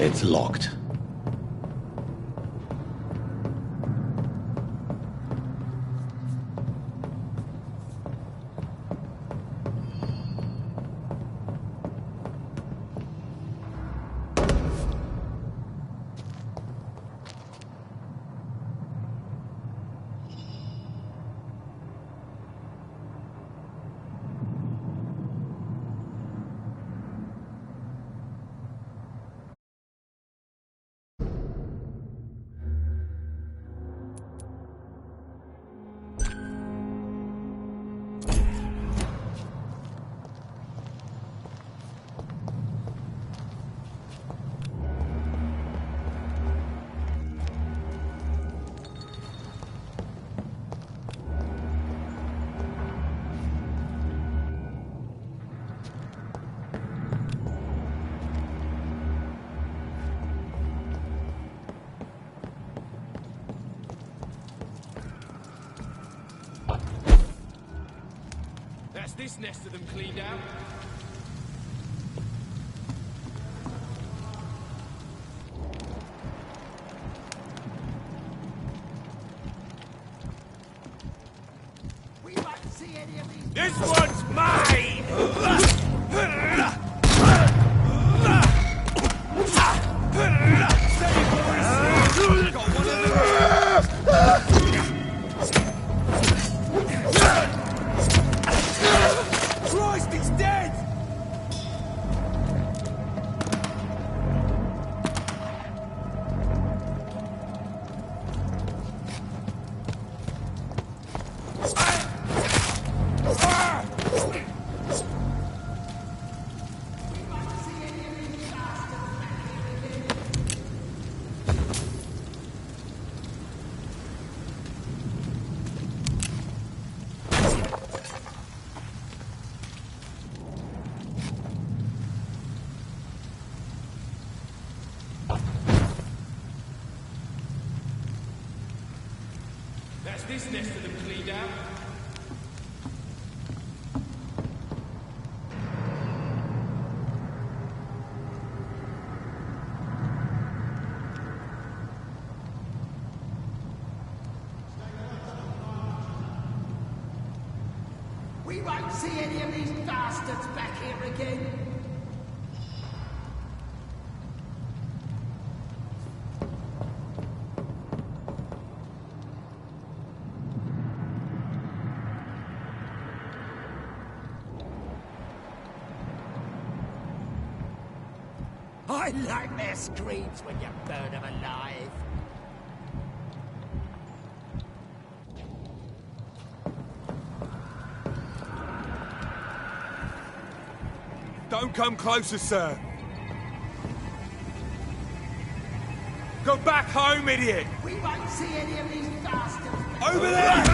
It's locked. That's this nest of them cleaned out. We won't see any of these. This one's mine! Christ, he's dead! That's this nest of them cleaned out. We won't see any of these bastards back here again. I like their screams when you burn them alive. Don't come closer, sir. Go back home, idiot! We won't see any of these bastards. Over there!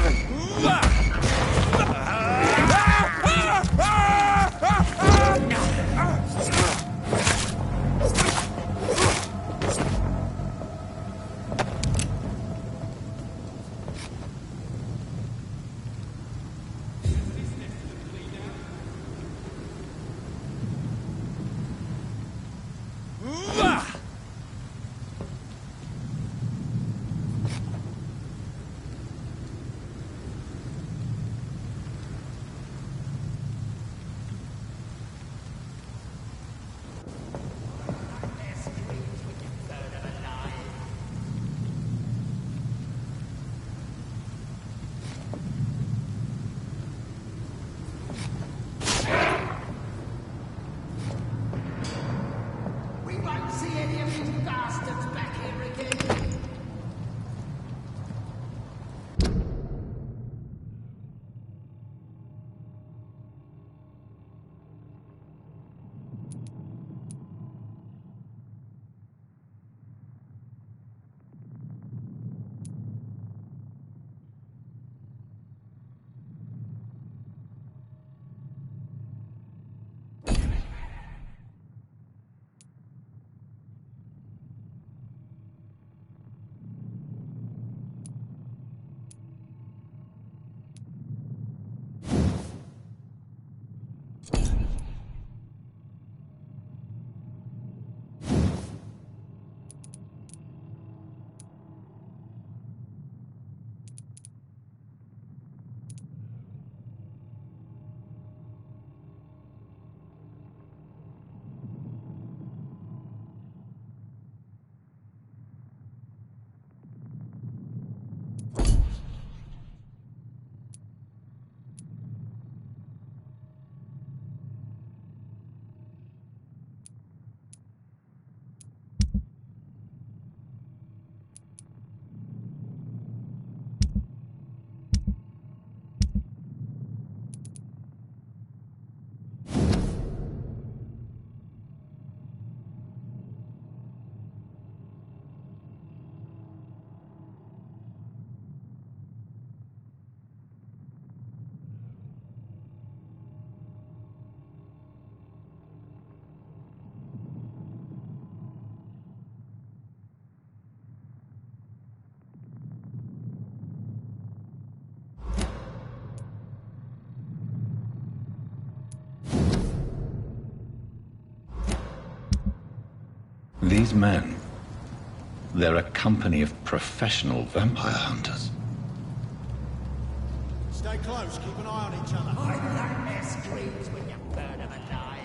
These men, they're a company of professional vampire hunters. Stay close, keep an eye on each other. I like their screams when you burn them alive.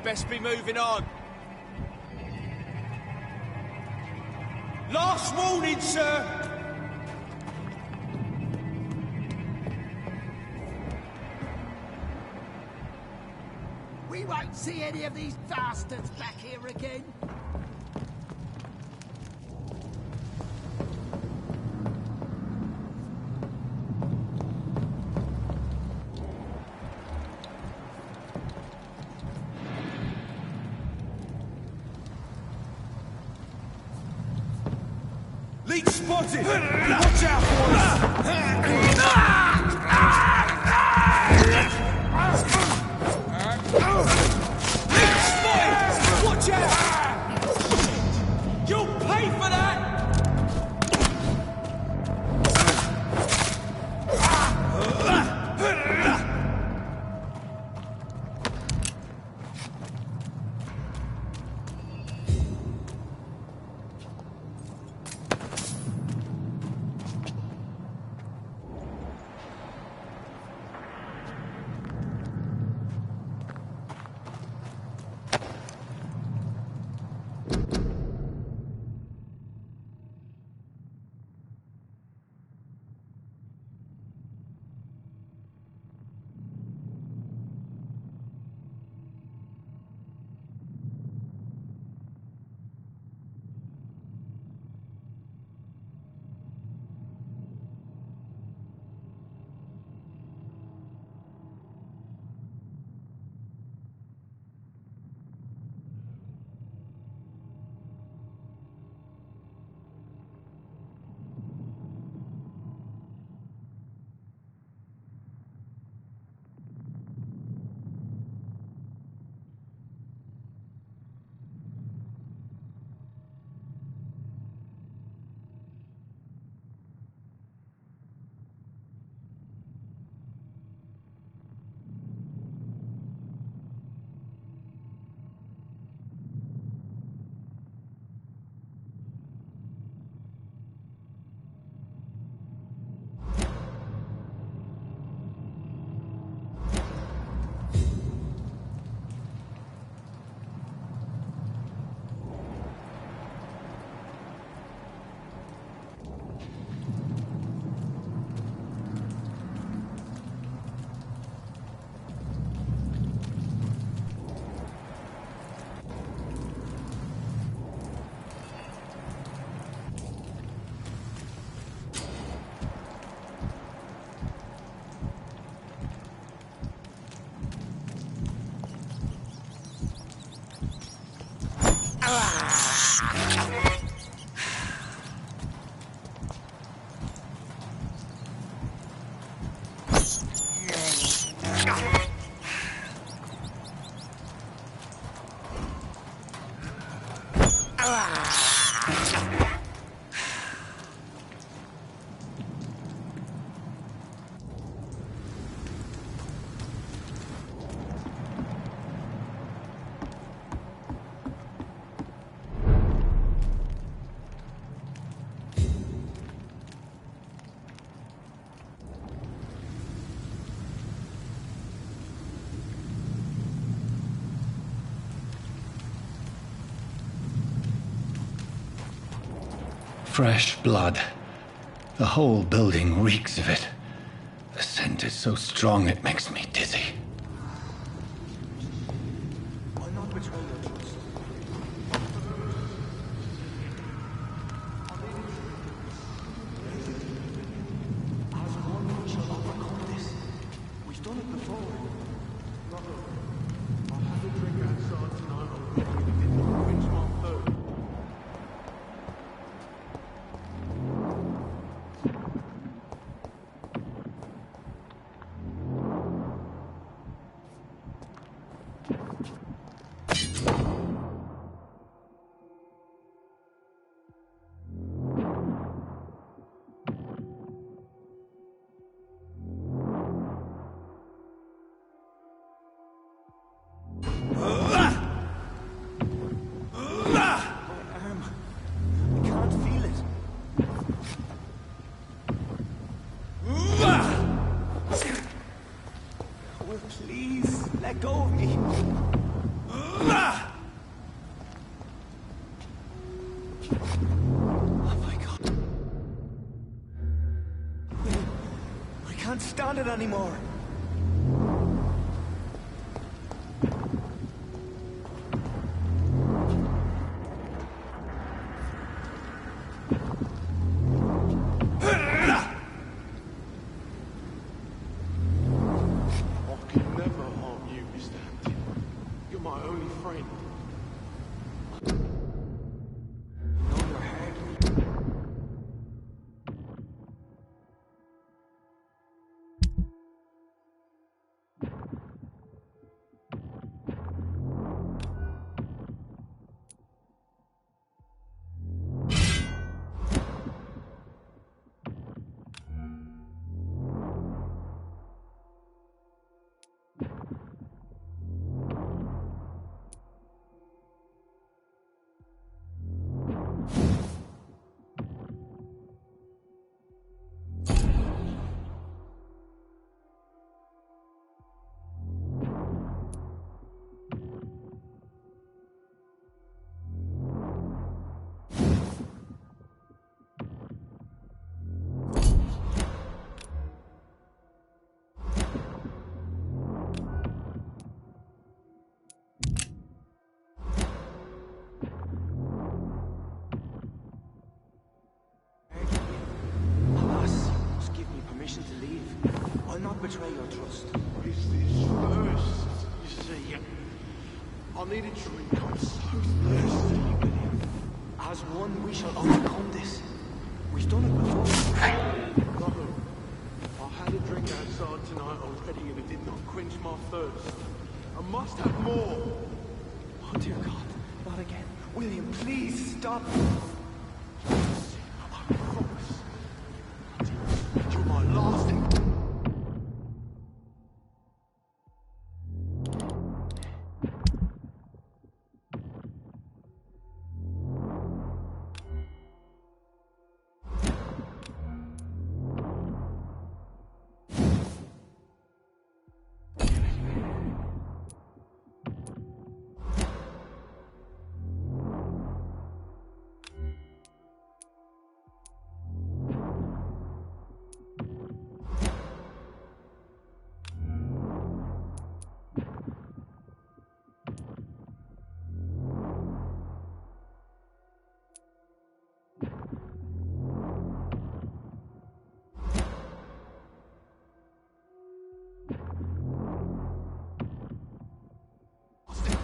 Best be moving on. Last warning, sir! We won't see any of these bastards back here again. Leech spotted! Watch out, boys! Leech spotted! Watch out! You'll pay for that! Fresh blood. The whole building reeks of it. The scent is so strong it makes me dizzy. let go of me. Oh my God. I can't stand it anymore. Betray your trust. It's this thirst, you see. I need a drink. I'm so thirsty, William. As one, we shall overcome this. We've done it before. No. I had a drink outside tonight already and it did not quench my thirst. I must have more. Oh, dear God. Not again. William, please stop. I promise. You're my last thing.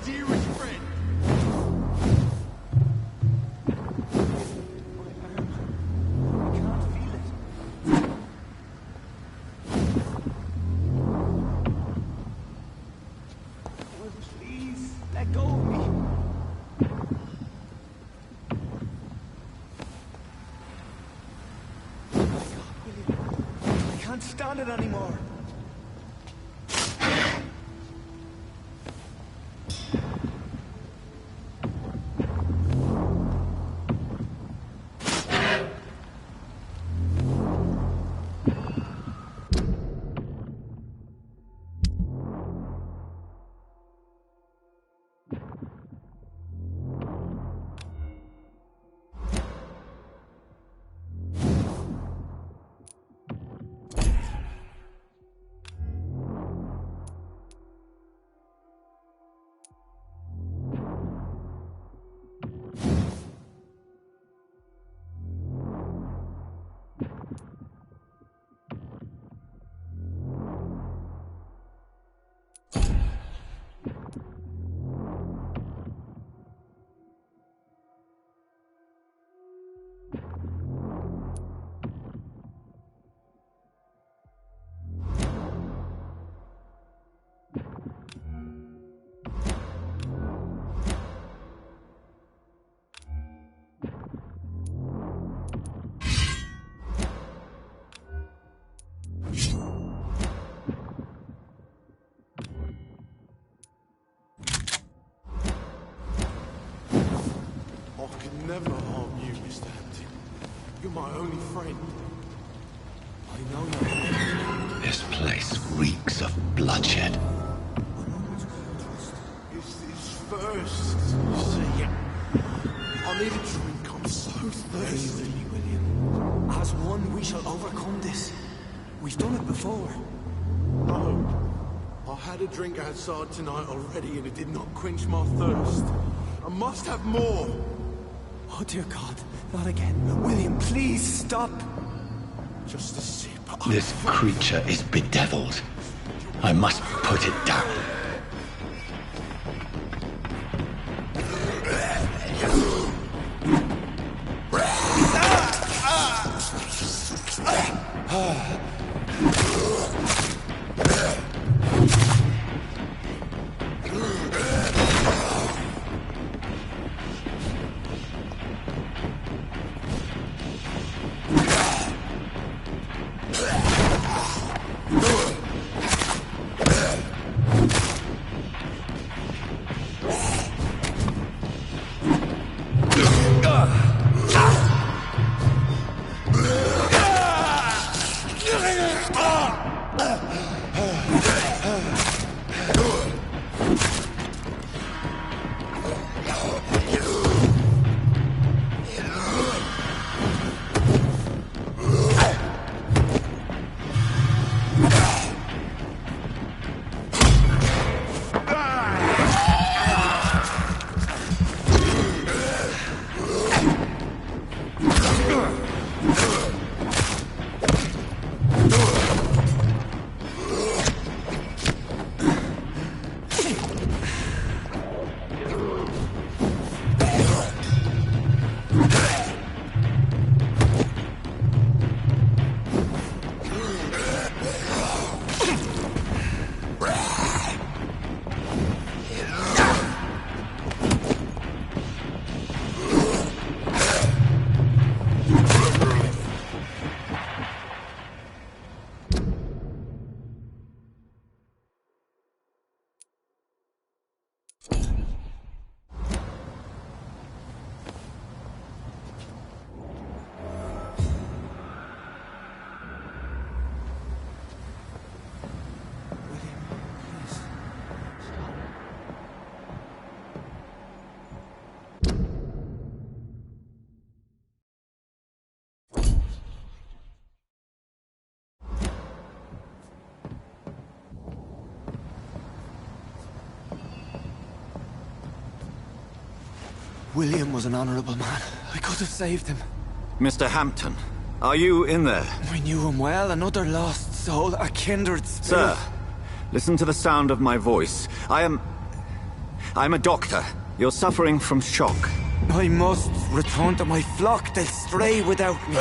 Dearest friend. I can't feel it. Oh, please, let go of me. Oh my God, William. I can't stand it anymore. Never harm you, Mr. Hampton. You're my only friend. I know you're. This place reeks of bloodshed. A moment's first. You see, I need a drink. I'm so thirsty. William. As one, we shall overcome this. We've done it before. No. I had a drink outside tonight already and it did not quench my thirst. I must have more. Oh, dear God. Not again. William, please stop. Just a sip. This creature is bedeviled. I must put it down. William was an honorable man. I could have saved him. Mr. Hampton, are you in there? I knew him well, another lost soul, a kindred spirit. Sir, listen to the sound of my voice. I'm a doctor. You're suffering from shock. I must return to my flock. They'll stray without me.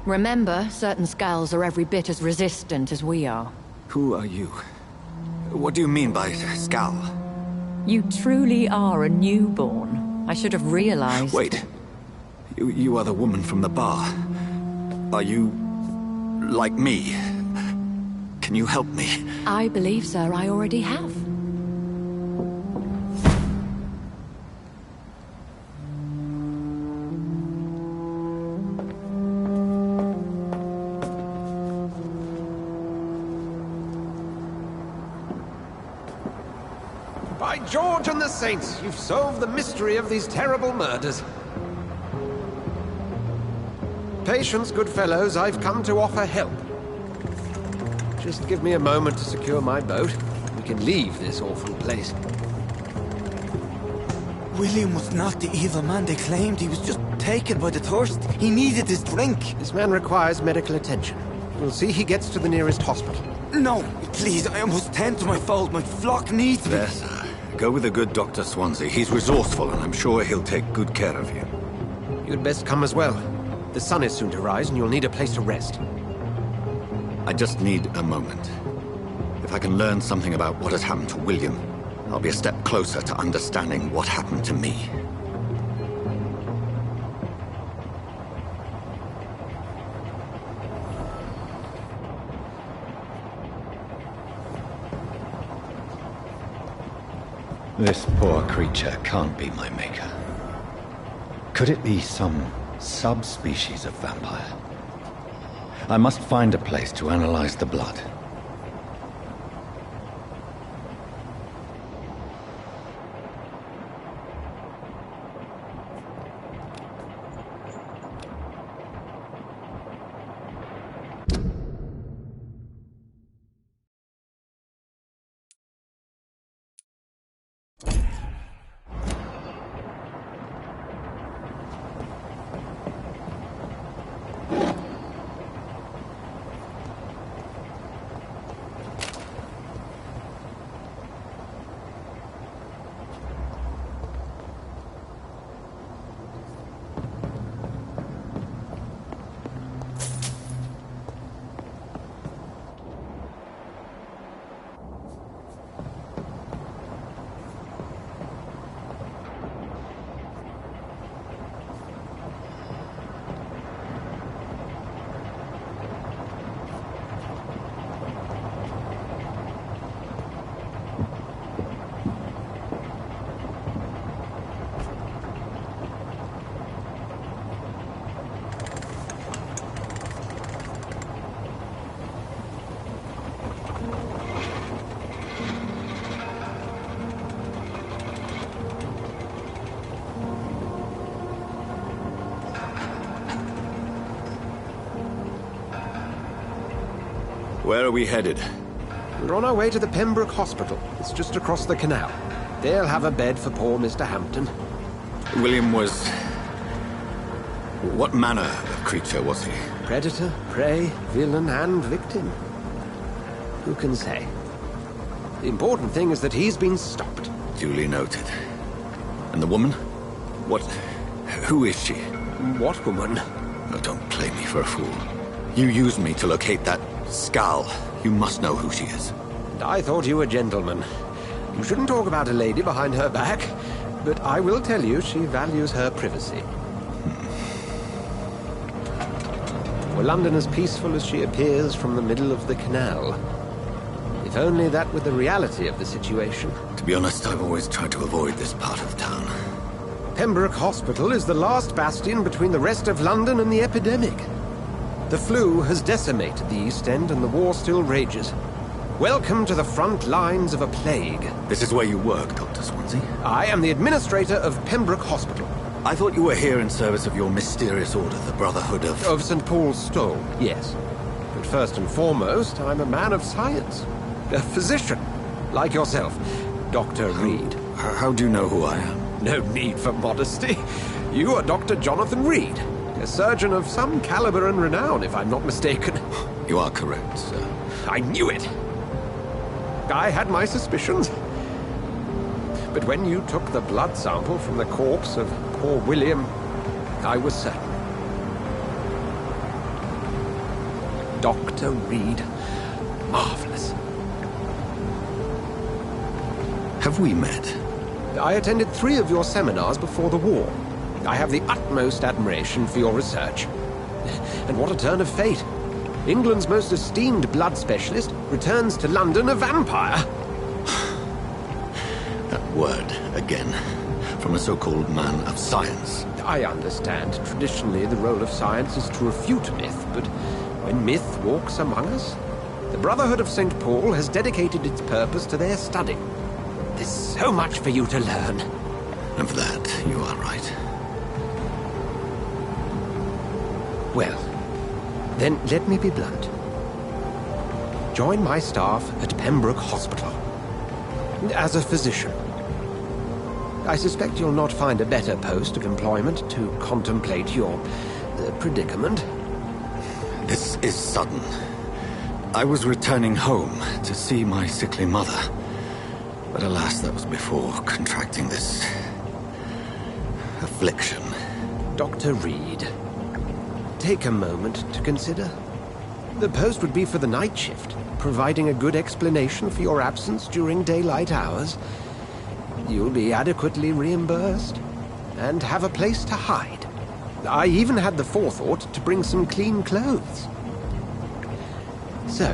Remember, certain skulls are every bit as resistant as we are. Who are you? What do you mean by Skal? You truly are a newborn. I should have realized. Wait. You are the woman from the bar. Are you... like me? Can you help me? I believe, sir, I already have. By George and the Saints, you've solved the mystery of these terrible murders. Patience, good fellows, I've come to offer help. Just give me a moment to secure my boat. We can leave this awful place. William was not the evil man they claimed. He was just taken by the thirst. He needed his drink. This man requires medical attention. We'll see he gets to the nearest hospital. No, please, I must tend to my fold. My flock needs me. There, sir. Go with the good Dr. Swansea. He's resourceful, and I'm sure he'll take good care of you. You'd best come as well. The sun is soon to rise, and you'll need a place to rest. I just need a moment. If I can learn something about what has happened to William, I'll be a step closer to understanding what happened to me. This poor creature can't be my maker. Could it be some subspecies of vampire? I must find a place to analyze the blood. Where are we headed? We're on our way to the Pembroke Hospital. It's just across the canal. They'll have a bed for poor Mr. Hampton. William was... What manner of creature was he? Predator, prey, villain, and victim. Who can say? The important thing is that he's been stopped. Duly noted. And the woman? What... who is she? What woman? Oh, don't play me for a fool. You used me to locate that skull. You must know who she is. And I thought you a gentleman. You shouldn't talk about a lady behind her back, but I will tell you she values her privacy. Were London as peaceful as she appears from the middle of the canal? If only that were the reality of the situation. To be honest, I've always tried to avoid this part of town. Pembroke Hospital is the last bastion between the rest of London and the epidemic. The flu has decimated the East End and the war still rages. Welcome to the front lines of a plague. This is where you work, Dr. Swansea? I am the administrator of Pembroke Hospital. I thought you were here in service of your mysterious order, the Brotherhood of... Of St. Paul's Stole, yes. But first and foremost, I'm a man of science. A physician, like yourself, Dr. Reed. How do you know who I am? No need for modesty. You are Dr. Jonathan Reed, a surgeon of some caliber and renown, if I'm not mistaken. You are correct, sir. I knew it! I had my suspicions. But when you took the blood sample from the corpse of poor William, I was certain. Dr. Reed. Marvelous. Have we met? I attended 3 of your seminars before the war. I have the utmost admiration for your research. And what a turn of fate. England's most esteemed blood specialist returns to London a vampire. That word, again, from a so-called man of science. I understand. Traditionally, the role of science is to refute myth, but when myth walks among us, the Brotherhood of St. Paul has dedicated its purpose to their study. There's so much for you to learn. And for that, you are right. Well, then let me be blunt. Join my staff at Pembroke Hospital. As a physician. I suspect you'll not find a better post of employment to contemplate your predicament. This is sudden. I was returning home to see my sickly mother. But alas, that was before contracting this... affliction. Dr. Reed, take a moment to consider. The post would be for the night shift, providing a good explanation for your absence during daylight hours. You'll be adequately reimbursed, and have a place to hide. I even had the forethought to bring some clean clothes. So,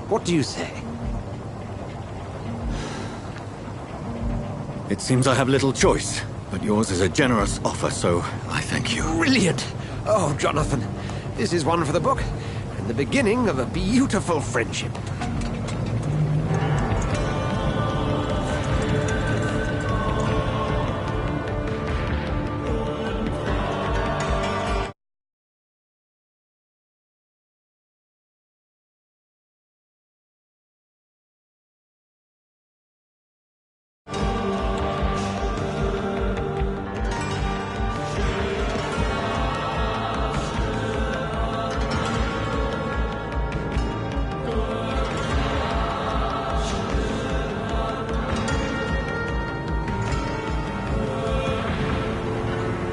what do you say? It seems I have little choice, but yours is a generous offer, so I thank you. Brilliant! Oh, Jonathan, this is one for the book, and the beginning of a beautiful friendship.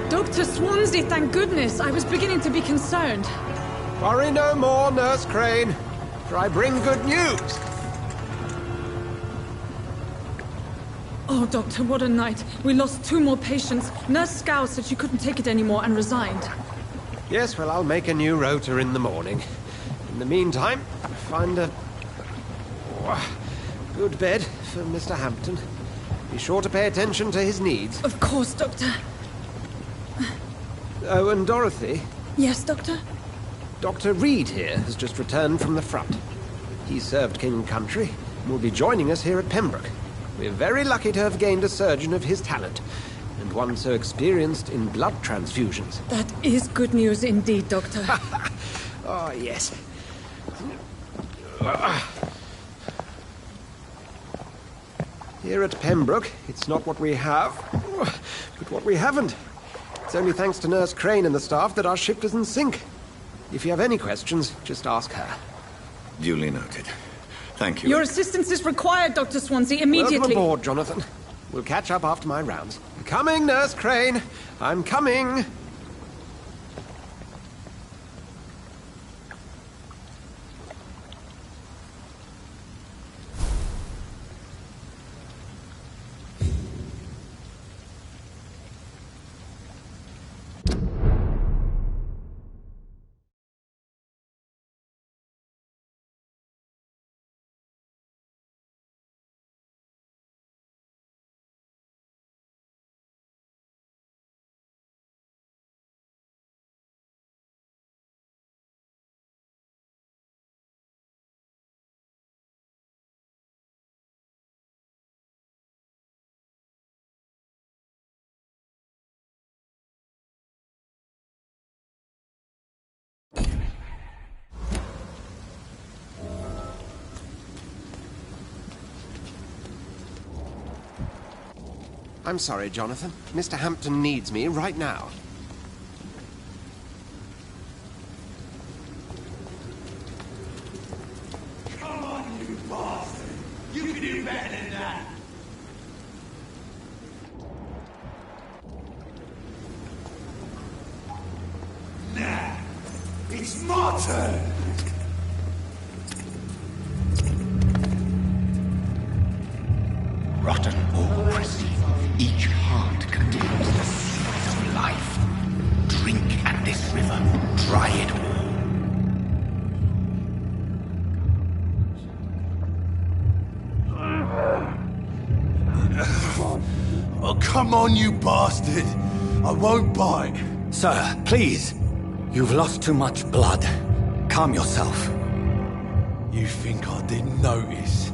Dr. Swansea, thank goodness. I was beginning to be concerned. Worry no more, Nurse Crane, for I bring good news. Oh, Doctor, what a night. We lost 2 more patients. Nurse Scow said she couldn't take it anymore and resigned. Yes, well, I'll make a new rota in the morning. In the meantime, find a good bed for Mr. Hampton. Be sure to pay attention to his needs. Of course, Doctor. Oh, and Dorothy, Yes, Doctor? Dr. Reed here has just returned from the front. He served King and Country and will be joining us here at Pembroke. We're very lucky to have gained a surgeon of his talent, and one so experienced in blood transfusions. That is good news indeed, Doctor. Oh, yes. Here at Pembroke, it's not what we have, but what we haven't. It's only thanks to Nurse Crane and the staff that our ship doesn't sink. If you have any questions, just ask her. Duly noted. Thank you. Your assistance is required, Dr. Swansea, immediately. Welcome aboard, Jonathan. We'll catch up after my rounds. I'm coming, Nurse Crane. I'm coming. I'm sorry, Jonathan. Mr. Hampton needs me right now. Come on, you bastard! You can do better than that! Nah, it's my turn! Rotten or pristine, each heart contains the seed of life. Drink at this river, try it all. Oh, come on, you bastard! I won't bite. Sir, please. You've lost too much blood. Calm yourself. You think I didn't notice?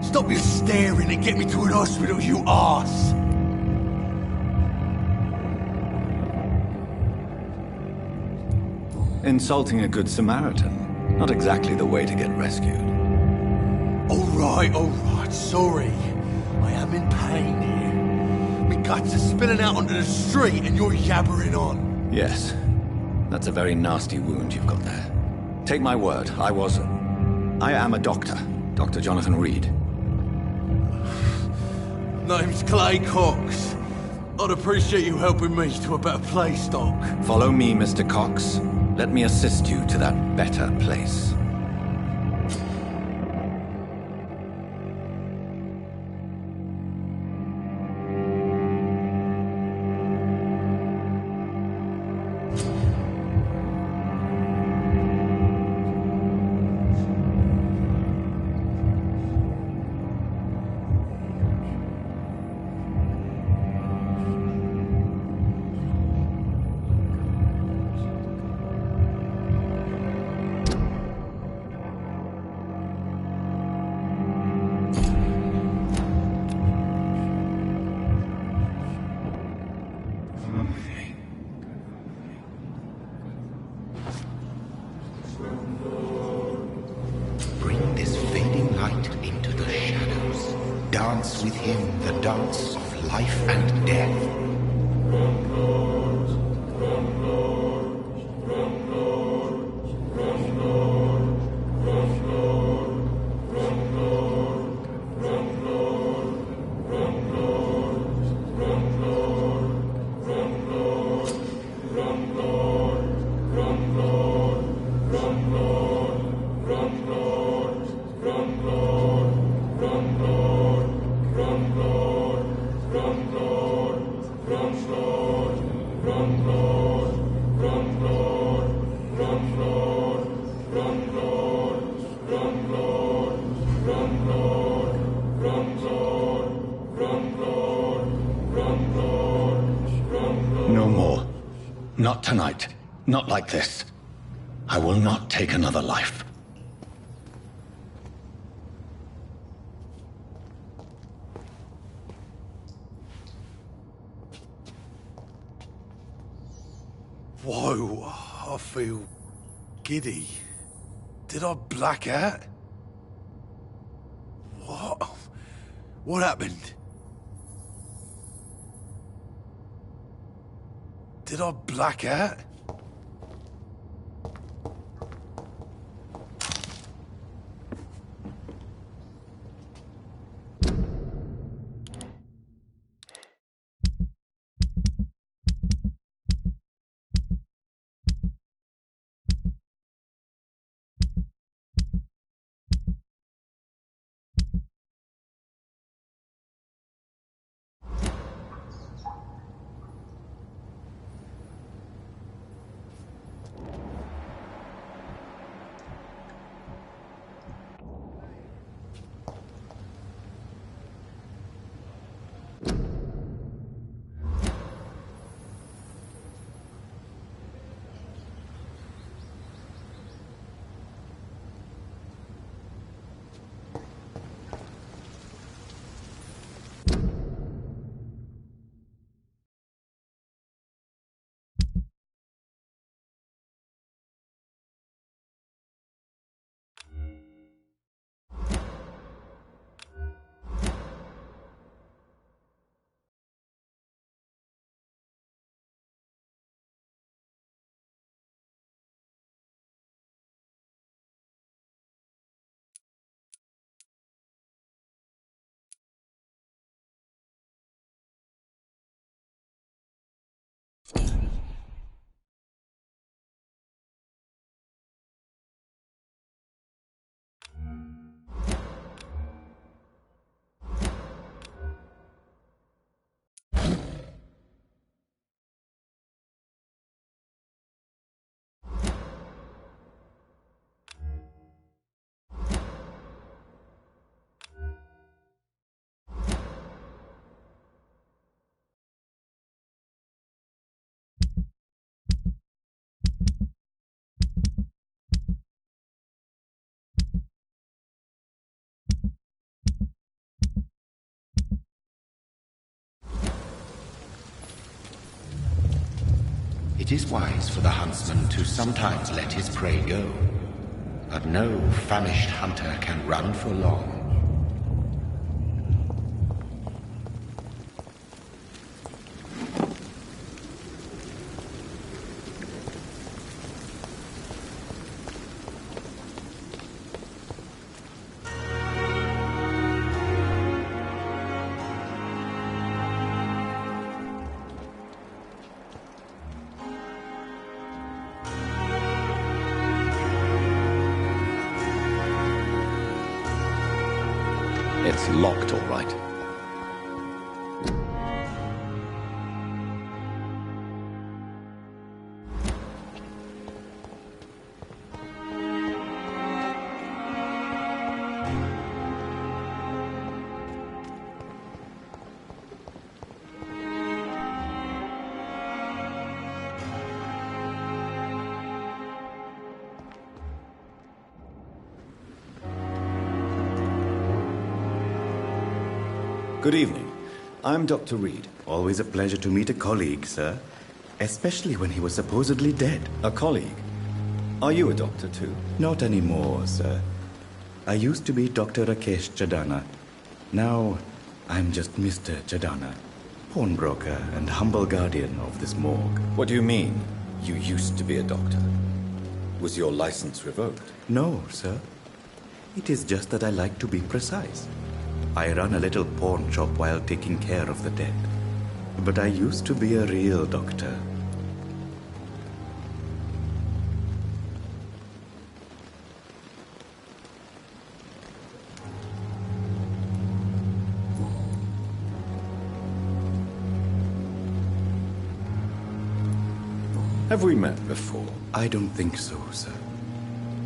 Stop your staring and get me to an hospital, you arse! Insulting a good Samaritan. Not exactly the way to get rescued. All right, sorry. I am in pain here. My guts are spilling out onto the street and you're yabbering on. Yes. That's a very nasty wound you've got there. Take my word, I am a doctor. Dr. Jonathan Reed. Name's Clay Cox. I'd appreciate you helping me to a better place, Doc. Follow me, Mr. Cox. Let me assist you to that better place. dance with him the dance of life and death. No more. Not tonight. Not like this. I will not take another life. Whoa, I feel giddy. Did I black out? What? What happened? Did I black out? It is wise for the huntsman to sometimes let his prey go, but no famished hunter can run for long. It's locked, all right. Good evening. I'm Dr. Reed. Always a pleasure to meet a colleague, sir. Especially when he was supposedly dead. A colleague? Are you a doctor too? Not anymore, sir. I used to be Dr. Rakesh Chadana. Now, I'm just Mr. Chadana, pawnbroker and humble guardian of this morgue. What do you mean? You used to be a doctor. Was your license revoked? No, sir. It is just that I like to be precise. I run a little pawn shop while taking care of the dead. But I used to be a real doctor. Have we met before? I don't think so, sir.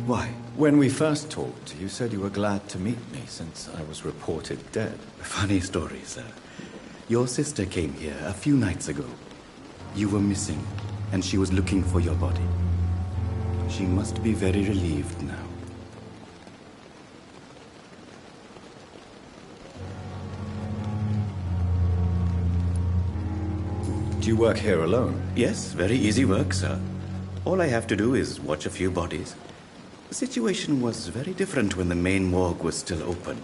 Why? When we first talked, you said you were glad to meet me since I was reported dead. Funny story, sir. Your sister came here a few nights ago. You were missing, and she was looking for your body. She must be very relieved now. Do you work here alone? Yes, very easy work, sir. All I have to do is watch a few bodies. The situation was very different when the main morgue was still open.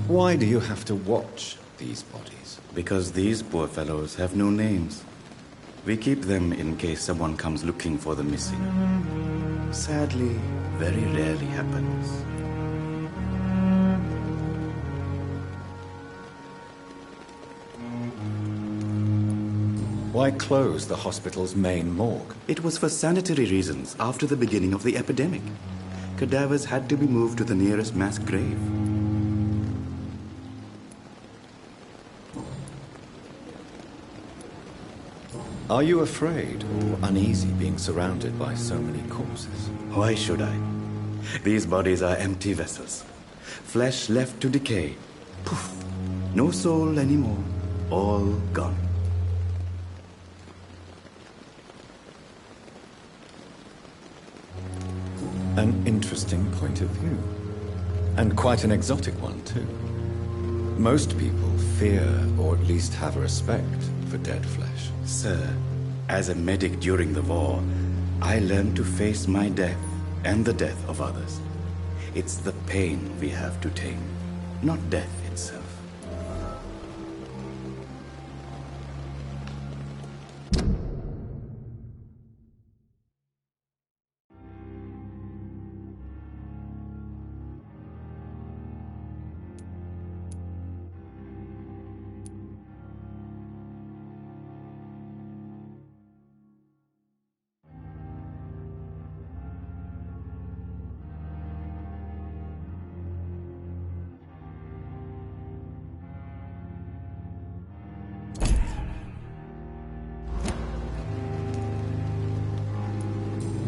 Why do you have to watch these bodies? Because these poor fellows have no names. We keep them in case someone comes looking for the missing. Sadly, very rarely happens. Why close the hospital's main morgue? It was for sanitary reasons after the beginning of the epidemic. Cadavers had to be moved to the nearest mass grave. Are you afraid or uneasy being surrounded by so many corpses? Why should I? These bodies are empty vessels. Flesh left to decay. Poof. No soul anymore. All gone. An interesting point of view. And quite an exotic one, too. Most people fear, or at least have respect, for dead flesh. Sir, as a medic during the war, I learned to face my death and the death of others. It's the pain we have to tame, not death itself.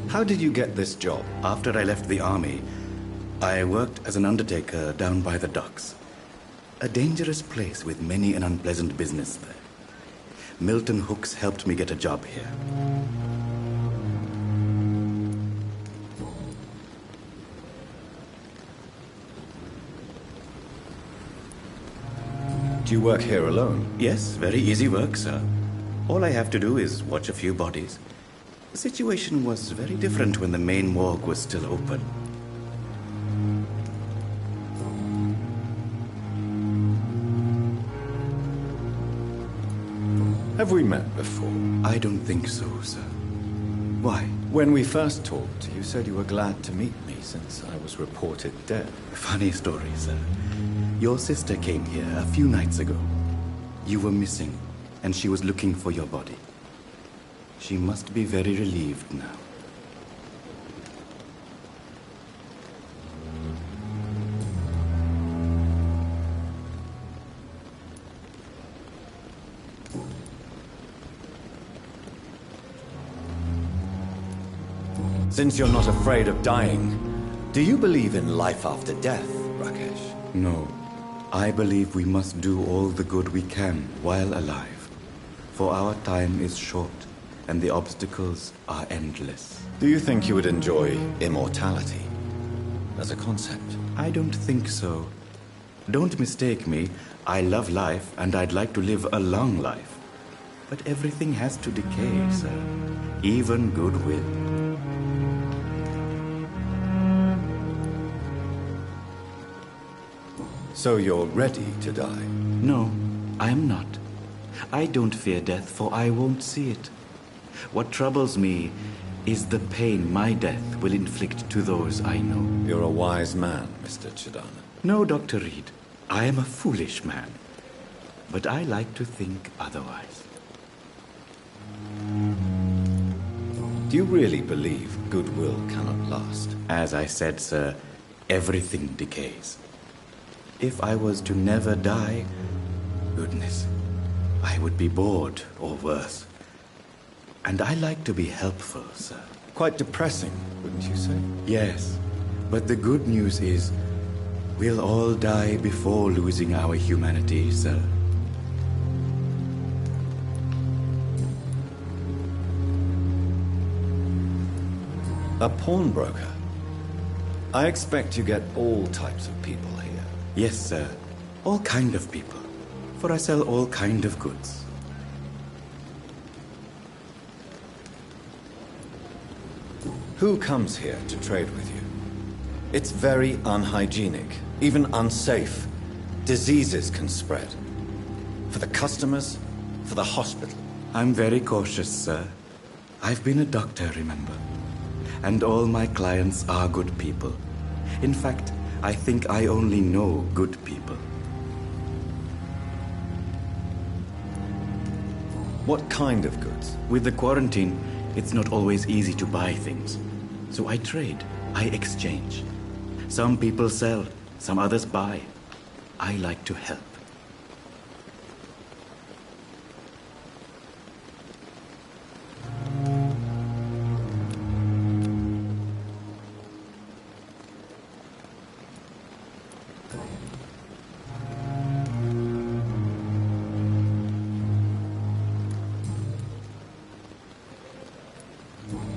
How did you get this job? After I left the army, I worked as an undertaker down by the docks. A dangerous place with many an unpleasant business there. Milton Hooks helped me get a job here. Do you work here alone? Yes, very easy work, sir. All I have to do is watch a few bodies. The situation was very different when the main morgue was still open. Have we met before? I don't think so, sir. Why? When we first talked, you said you were glad to meet me since I was reported dead. Funny story, sir. Your sister came here a few nights ago. You were missing, and she was looking for your body. She must be very relieved now. Since you're not afraid of dying, do you believe in life after death, Rakesh? No. I believe we must do all the good we can while alive. For our time is short, and the obstacles are endless. Do you think you would enjoy immortality as a concept? I don't think so. Don't mistake me. I love life, and I'd like to live a long life. But everything has to decay, sir. Even goodwill. So you're ready to die? No, I am not. I don't fear death, for I won't see it. What troubles me is the pain my death will inflict to those I know. You're a wise man, Mr. Chidana. No, Dr. Reed. I am a foolish man. But I like to think otherwise. Do you really believe goodwill cannot last? As I said, sir, everything decays. If I was to never die, goodness, I would be bored or worse. And I like to be helpful, sir. Quite depressing, wouldn't you say? Yes, but the good news is we'll all die before losing our humanity, sir. A pawnbroker? I expect you get all types of people here. Yes, sir. All kind of people. For I sell all kind of goods. Who comes here to trade with you? It's very unhygienic, even unsafe. Diseases can spread. For the customers, for the hospital. I'm very cautious, sir. I've been a doctor, remember? And all my clients are good people. In fact, I think I only know good people. What kind of goods? With the quarantine, it's not always easy to buy things. So I trade, I exchange. Some people sell, some others buy. I like to help.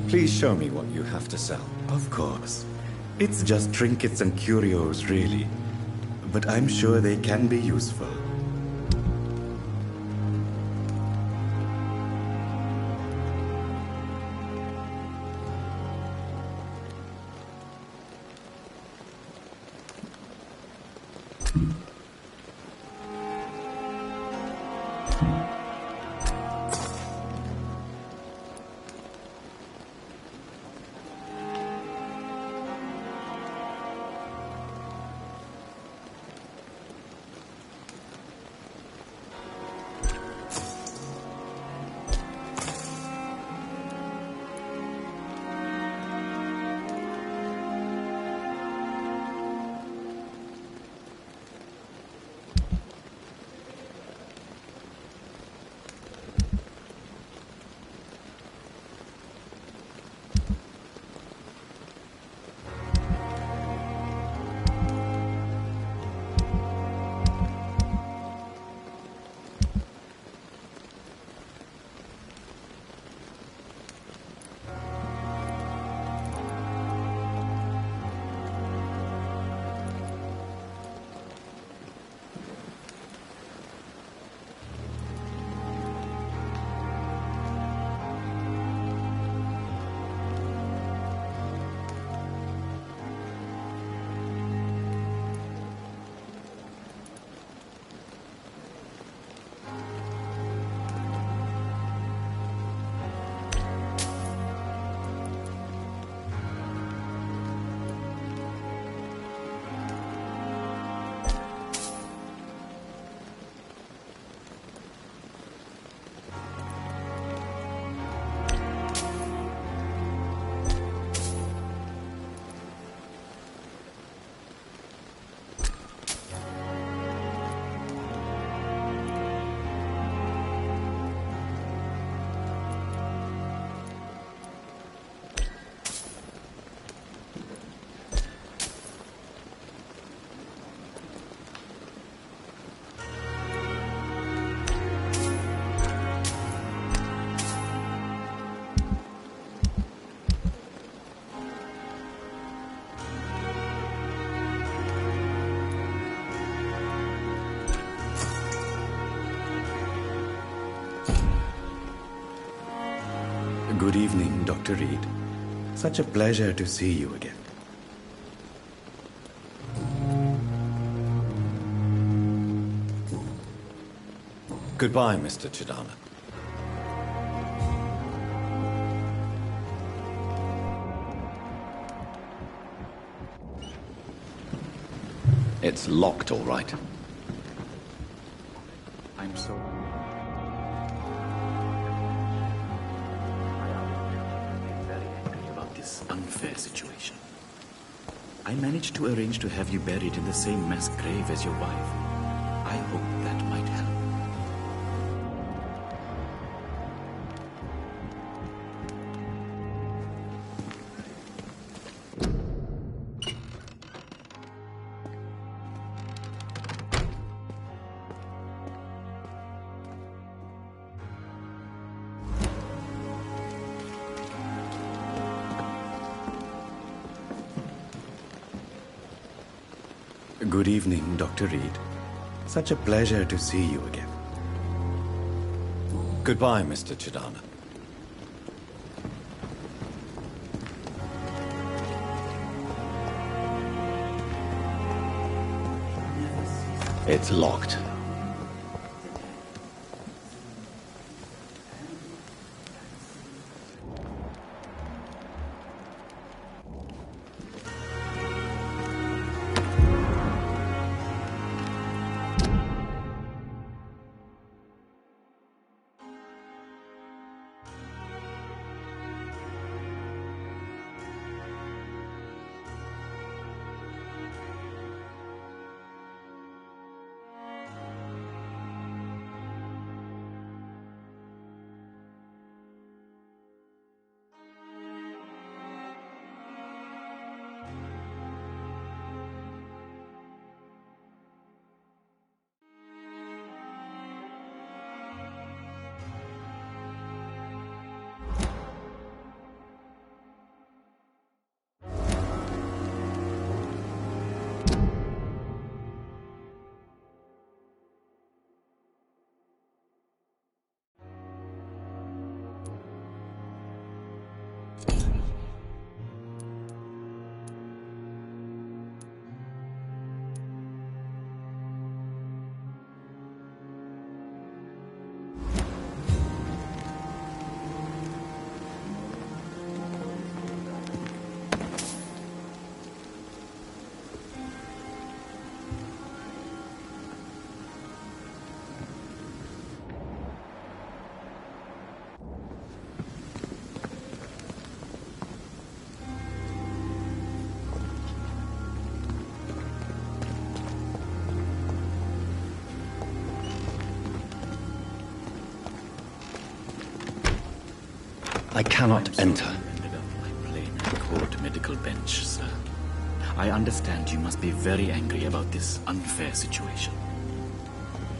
Please show me what you have to sell. Of course. It's just trinkets and curios, really. But I'm sure they can be useful. Good evening, Dr. Reed. Such a pleasure to see you again. Goodbye, Mr. Chidana. It's locked, all right. I'm so... very angry about this unfair situation. I managed to arrange to have you buried in the same mass grave as your wife. I hope that might help. Good evening, Dr. Reed. Such a pleasure to see you again. Goodbye, Mr. Chidana. It's locked. I cannot enter. My plain and court medical bench, sir. I understand you must be very angry about this unfair situation.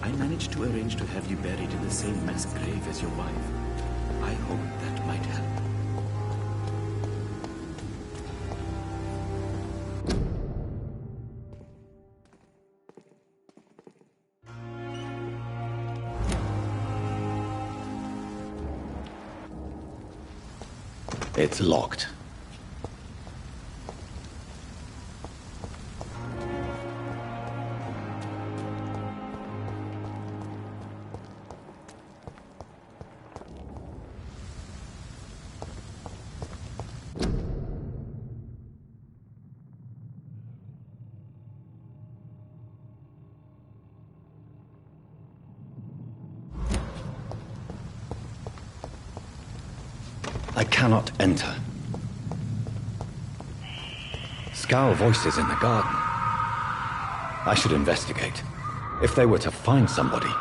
I managed to arrange to have you buried in the same mass grave as your wife. I hope that might help. It's locked. I cannot enter. Scowl voices in the garden. I should investigate. If they were to find somebody.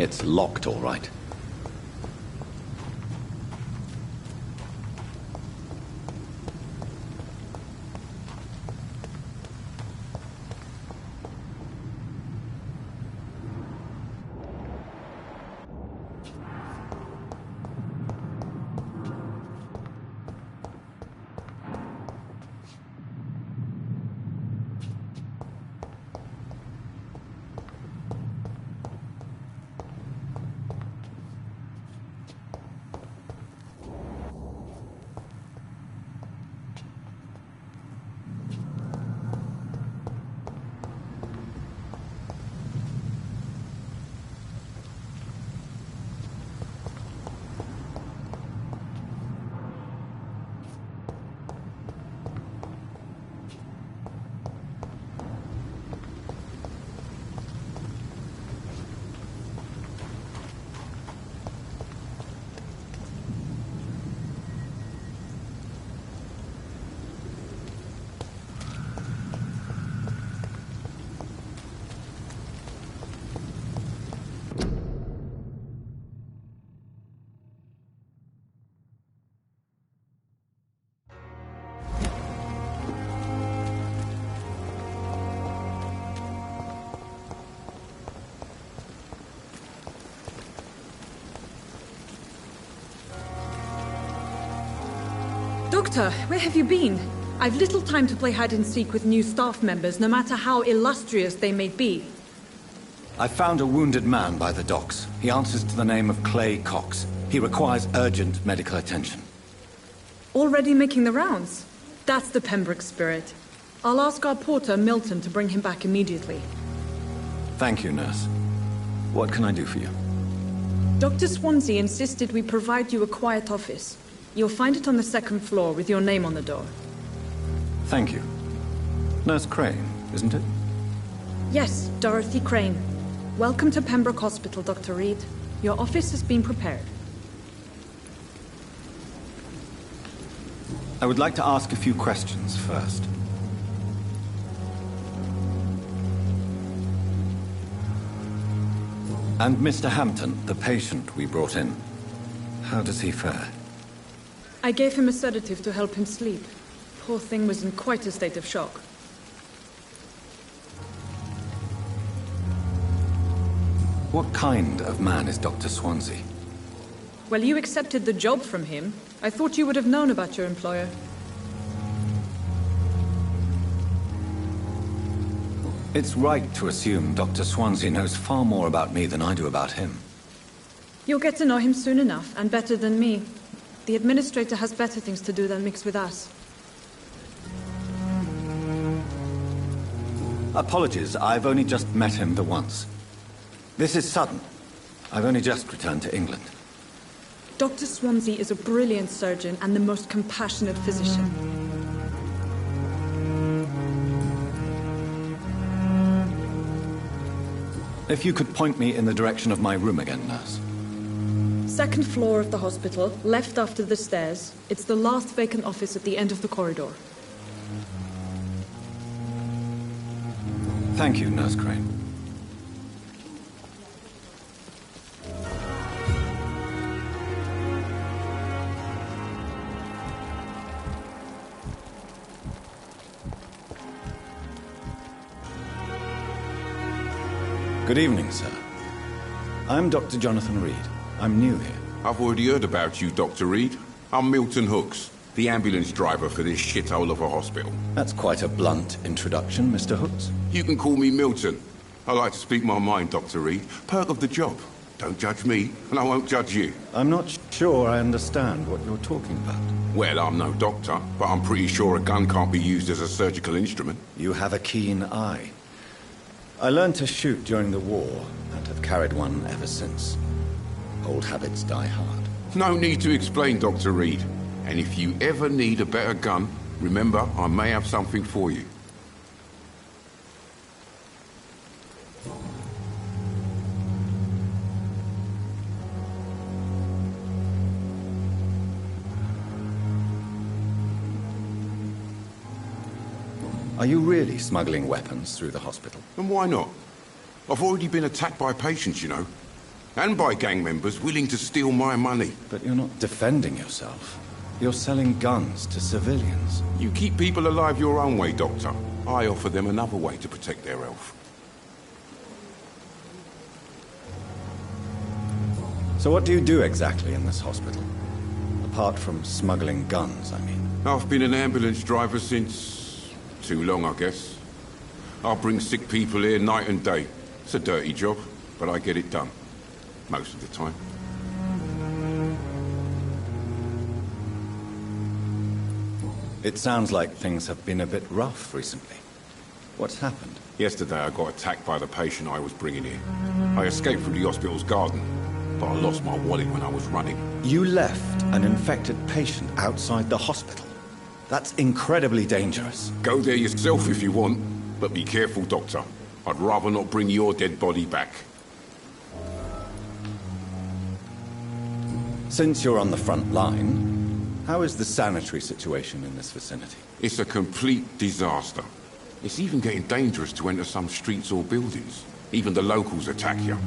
It's locked, all right. Doctor, where have you been? I've little time to play hide-and-seek with new staff members, no matter how illustrious they may be. I found a wounded man by the docks. He answers to the name of Clay Cox. He requires urgent medical attention. Already making the rounds? That's the Pembroke spirit. I'll ask our porter, Milton, to bring him back immediately. Thank you, nurse. What can I do for you? Dr. Swansea insisted we provide you a quiet office. You'll find it on the second floor with your name on the door. Thank you. Nurse Crane, isn't it? Yes, Dorothy Crane. Welcome to Pembroke Hospital, Dr. Reed. Your office has been prepared. I would like to ask a few questions first. And Mr. Hampton, the patient we brought in, how does he fare? I gave him a sedative to help him sleep. Poor thing was in quite a state of shock. What kind of man is Dr. Swansea? Well, you accepted the job from him. I thought you would have known about your employer. It's right to assume Dr. Swansea knows far more about me than I do about him. You'll get to know him soon enough, and better than me. The administrator has better things to do than mix with us. Apologies, I've only just met him the once. This is sudden. I've only just returned to England. Dr. Swansea is a brilliant surgeon and the most compassionate physician. If you could point me in the direction of my room again, nurse. Second floor of the hospital, left after the stairs. It's the last vacant office at the end of the corridor. Thank you, Nurse Crane. Good evening, sir. I'm Dr. Jonathan Reed. I'm new here. I've already heard about you, Dr. Reed. I'm Milton Hooks, the ambulance driver for this shithole of a hospital. That's quite a blunt introduction, Mr. Hooks. You can call me Milton. I like to speak my mind, Dr. Reed. Perk of the job. Don't judge me, and I won't judge you. I'm not sure I understand what you're talking about. Well, I'm no doctor, but I'm pretty sure a gun can't be used as a surgical instrument. You have a keen eye. I learned to shoot during the war, and have carried one ever since. Old habits die hard. No need to explain, Dr. Reed. And if you ever need a better gun, remember, I may have something for you. Are you really smuggling weapons through the hospital? And why not? I've already been attacked by patients, you know. And by gang members willing to steal my money. But you're not defending yourself. You're selling guns to civilians. You keep people alive your own way, Doctor. I offer them another way to protect their health. So what do you do exactly in this hospital? Apart from smuggling guns, I mean. I've been an ambulance driver since... too long, I guess. I bring sick people here night and day. It's a dirty job, but I get it done. Most of the time. It sounds like things have been a bit rough recently. What's happened? Yesterday I got attacked by the patient I was bringing in. I escaped from the hospital's garden, but I lost my wallet when I was running. You left an infected patient outside the hospital? That's incredibly dangerous. Go there yourself if you want, but be careful, Doctor. I'd rather not bring your dead body back. Since you're on the front line, how is the sanitary situation in this vicinity? It's a complete disaster. It's even getting dangerous to enter some streets or buildings. Even the locals attack you.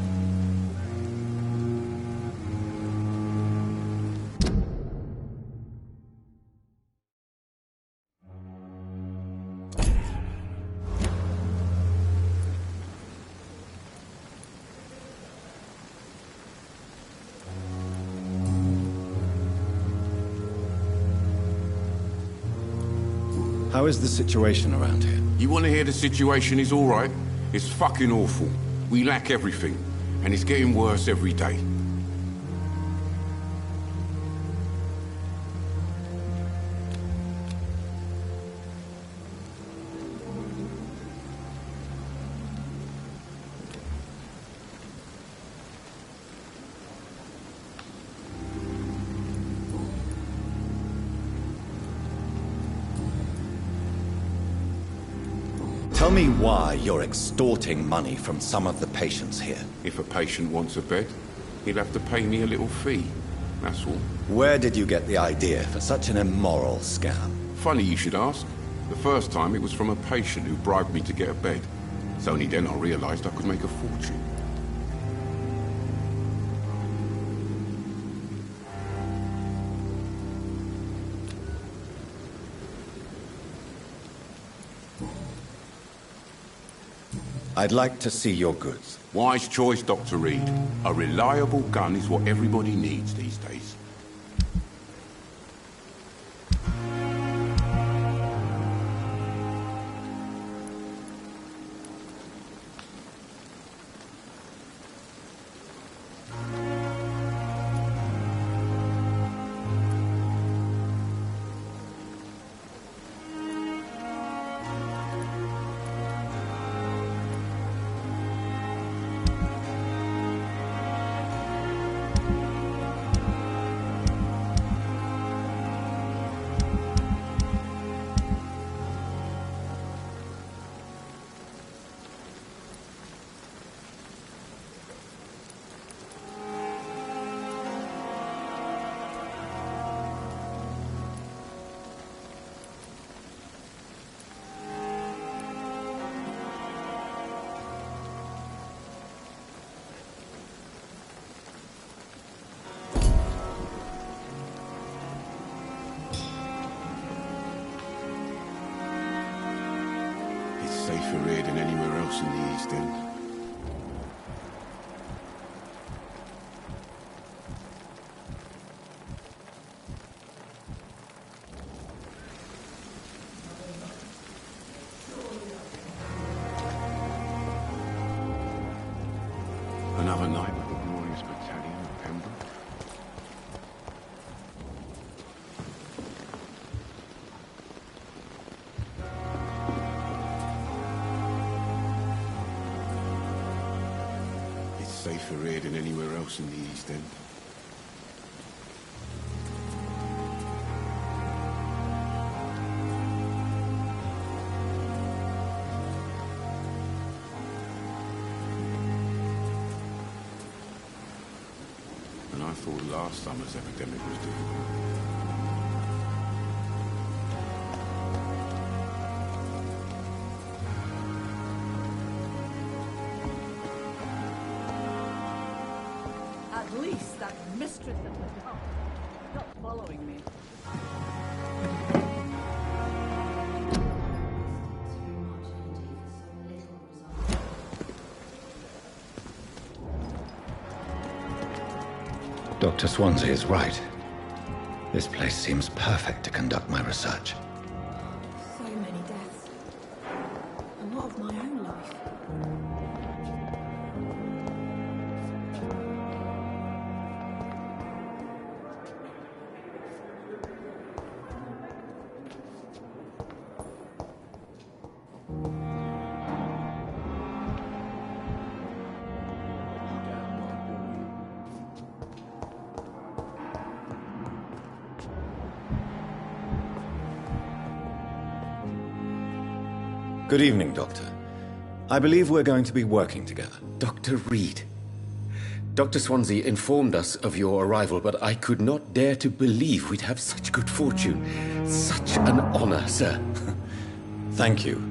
How is the situation around here? You want to hear the situation is all right? It's fucking awful. We lack everything, and it's getting worse every day. Tell me why you're extorting money from some of the patients here. If a patient wants a bed, he'll have to pay me a little fee. That's all. Where did you get the idea for such an immoral scam? Funny you should ask. The first time it was from a patient who bribed me to get a bed. It's only then I realized I could make a fortune. I'd like to see your goods. Wise choice, Dr. Reed. A reliable gun is what everybody needs these days. Safer here than anywhere else in the East End. Another night with the glorious battalion of Pembroke. Safer here than anywhere else in the East End. And I thought last summer's epidemic was difficult. Police, that mistress of the dark. Stop following me. Dr. Swansea is right. This place seems perfect to conduct my research. So many deaths. A lot of my own life. Good evening, Doctor. I believe we're going to be working together. Dr. Reed. Dr. Swansea informed us of your arrival, but I could not dare to believe we'd have such good fortune. Such an honor, sir. Thank you.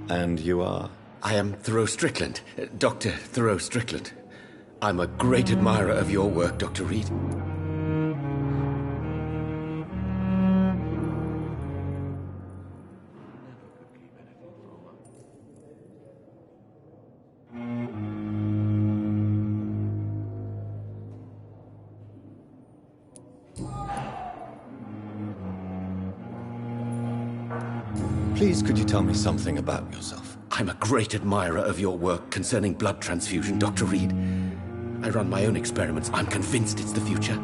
And you are? I am Thoreau Strickland, Dr. Thoreau Strickland. I'm a great admirer of your work, Dr. Reed. Please, could you tell me something about yourself? I'm a great admirer of your work concerning blood transfusion, Dr. Reed. I run my own experiments. I'm convinced it's the future.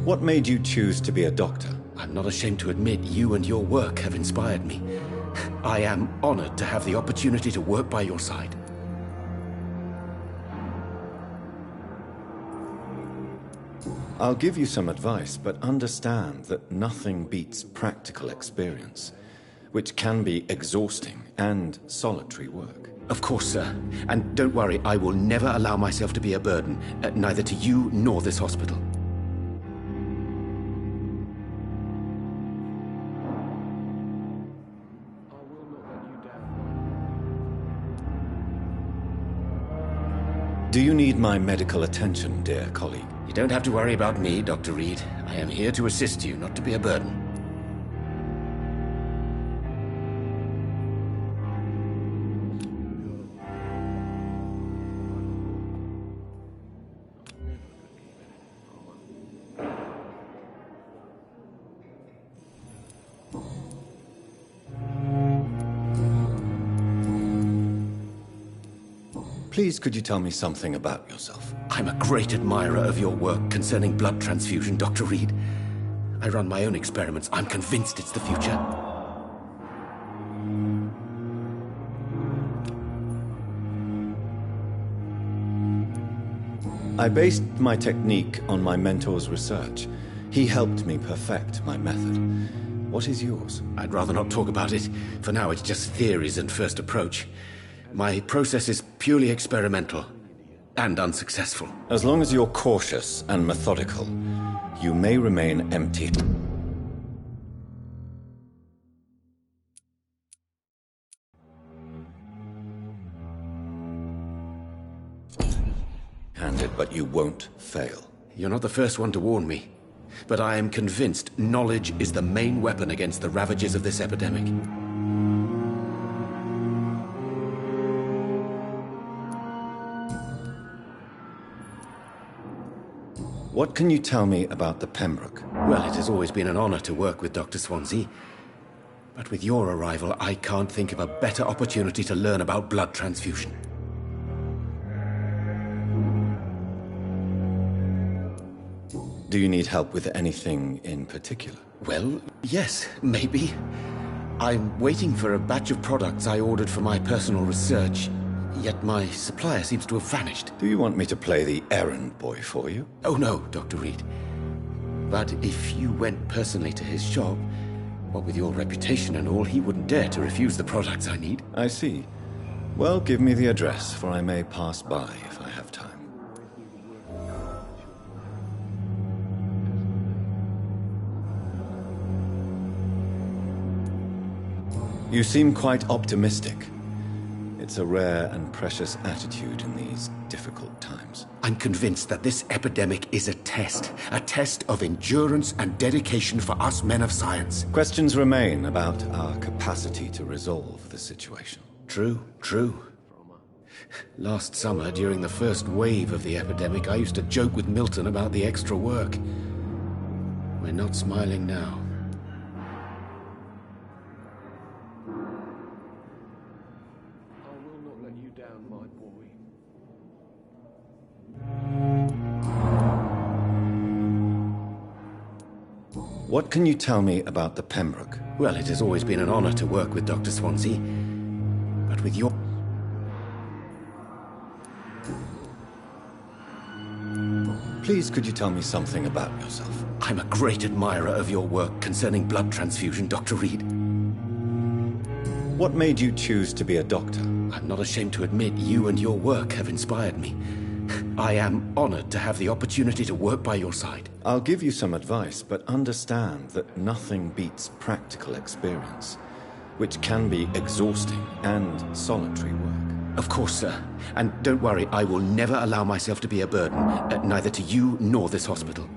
What made you choose to be a doctor? I'm not ashamed to admit you and your work have inspired me. I am honored to have the opportunity to work by your side. I'll give you some advice, but understand that nothing beats practical experience, which can be exhausting and solitary work. Of course, sir. And don't worry, I will never allow myself to be a burden, neither to you nor this hospital. Do you need my medical attention, dear colleague? You don't have to worry about me, Dr. Reed. I am here to assist you, not to be a burden. Please, could you tell me something about yourself? I'm a great admirer of your work concerning blood transfusion, Dr. Reed. I run my own experiments. I'm convinced it's the future. I based my technique on my mentor's research. He helped me perfect my method. What is yours? I'd rather not talk about it. For now, it's just theories and first approach. My process is purely experimental and unsuccessful. As long as you're cautious and methodical, you may remain empty. Handed, but you won't fail. You're not the first one to warn me, but I am convinced knowledge is the main weapon against the ravages of this epidemic. What can you tell me about the Pembroke? Well, it has always been an honor to work with Dr. Swansea. But with your arrival, I can't think of a better opportunity to learn about blood transfusion. Do you need help with anything in particular? Well, yes, maybe. I'm waiting for a batch of products I ordered for my personal research, yet my supplier seems to have vanished. Do you want me to play the errand boy for you? Oh no, Dr. Reed. But if you went personally to his shop, What with your reputation and all, he wouldn't dare to refuse the products I need. I see. Well, give me the address, for I may pass by if I have time. You seem quite optimistic. It's a rare and precious attitude in these difficult times. I'm convinced that this epidemic is a test of endurance and dedication for us men of science. Questions remain about our capacity to resolve the situation. True. Last summer, during the first wave of the epidemic, I used to joke with Milton about the extra work. We're not smiling now. What can you tell me about the Pembroke? Well, it has always been an honor to work with Dr. Swansea. But with your... Please, could you tell me something about yourself? I'm a great admirer of your work concerning blood transfusion, Dr. Reed. What made you choose to be a doctor? I'm not ashamed to admit you and your work have inspired me. I am honored to have the opportunity to work by your side. I'll give you some advice, but understand that nothing beats practical experience, which can be exhausting and solitary work. Of course, sir. And don't worry, I will never allow myself to be a burden, neither to you nor this hospital.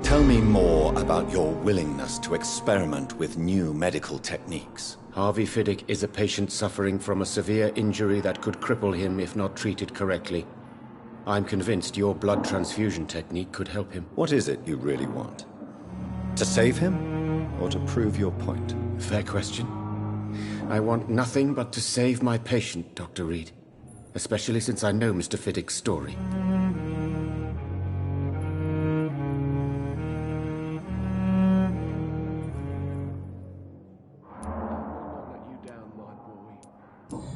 Tell me more about your willingness to experiment with new medical techniques. Harvey Fiddick is a patient suffering from a severe injury that could cripple him if not treated correctly. I'm convinced your blood transfusion technique could help him. What is it you really want? To save him, or to prove your point? Fair question. I want nothing but to save my patient, Dr. Reed. Especially since I know Mr. Fiddick's story.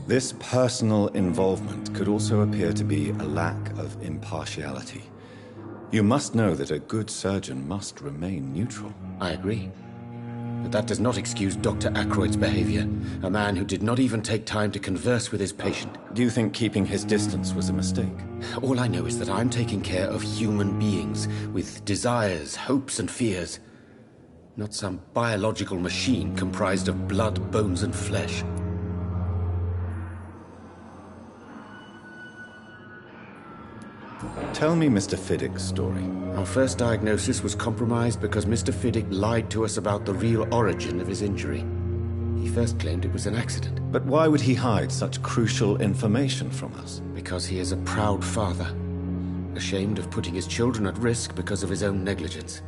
This personal involvement could also appear to be a lack of impartiality. You must know that a good surgeon must remain neutral. I agree. But that does not excuse Dr. Ackroyd's behavior, a man who did not even take time to converse with his patient. Do you think keeping his distance was a mistake? All I know is that I'm taking care of human beings with desires, hopes, and fears. Not some biological machine comprised of blood, bones, and flesh. Tell me Mr. Fiddick's story. Our first diagnosis was compromised because Mr. Fiddick lied to us about the real origin of his injury. He first claimed it was an accident. But why would he hide such crucial information from us? Because he is a proud father, ashamed of putting his children at risk because of his own negligence.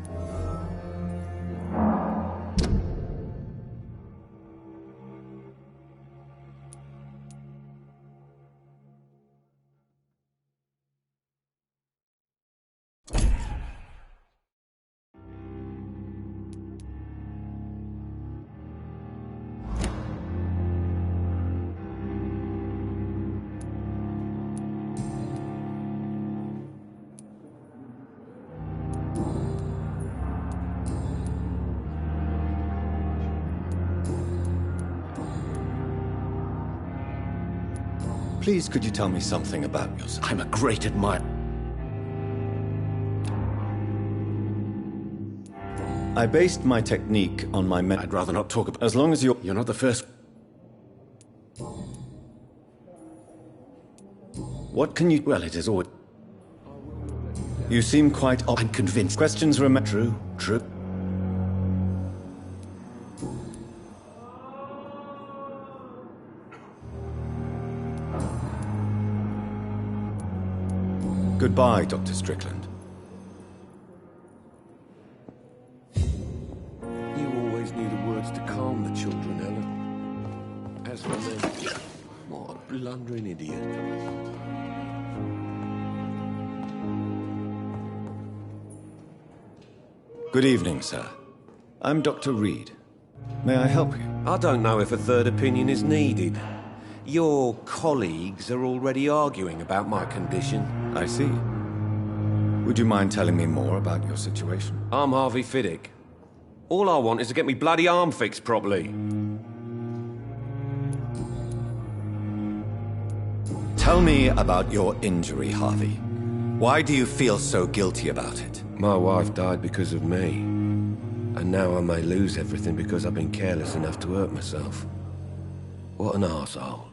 Please, could you tell me something about yourself? I'm a great admirer. I based my technique on my I'd rather not talk about... As long as you're not the first... What can you... Well, it is all... You seem quite... I'm convinced. Questions remain... True. Goodbye, Dr. Strickland. You always knew the words to calm the children, Ellen. As for me, what a blundering idiot. Good evening, sir. I'm Dr. Reed. May I help you? I don't know if a third opinion is needed. Your colleagues are already arguing about my condition. I see. Would you mind telling me more about your situation? I'm Harvey Fiddick. All I want is to get me bloody arm fixed properly. Tell me about your injury, Harvey. Why do you feel so guilty about it? My wife died because of me. And now I may lose everything because I've been careless enough to hurt myself. What an arsehole.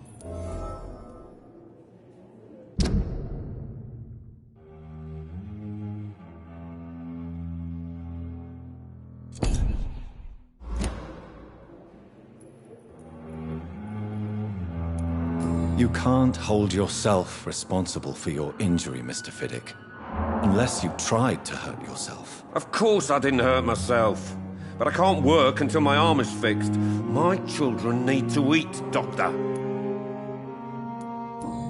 You can't hold yourself responsible for your injury, Mr. Fiddick. Unless you tried to hurt yourself. Of course I didn't hurt myself. But I can't work until my arm is fixed. My children need to eat, Doctor.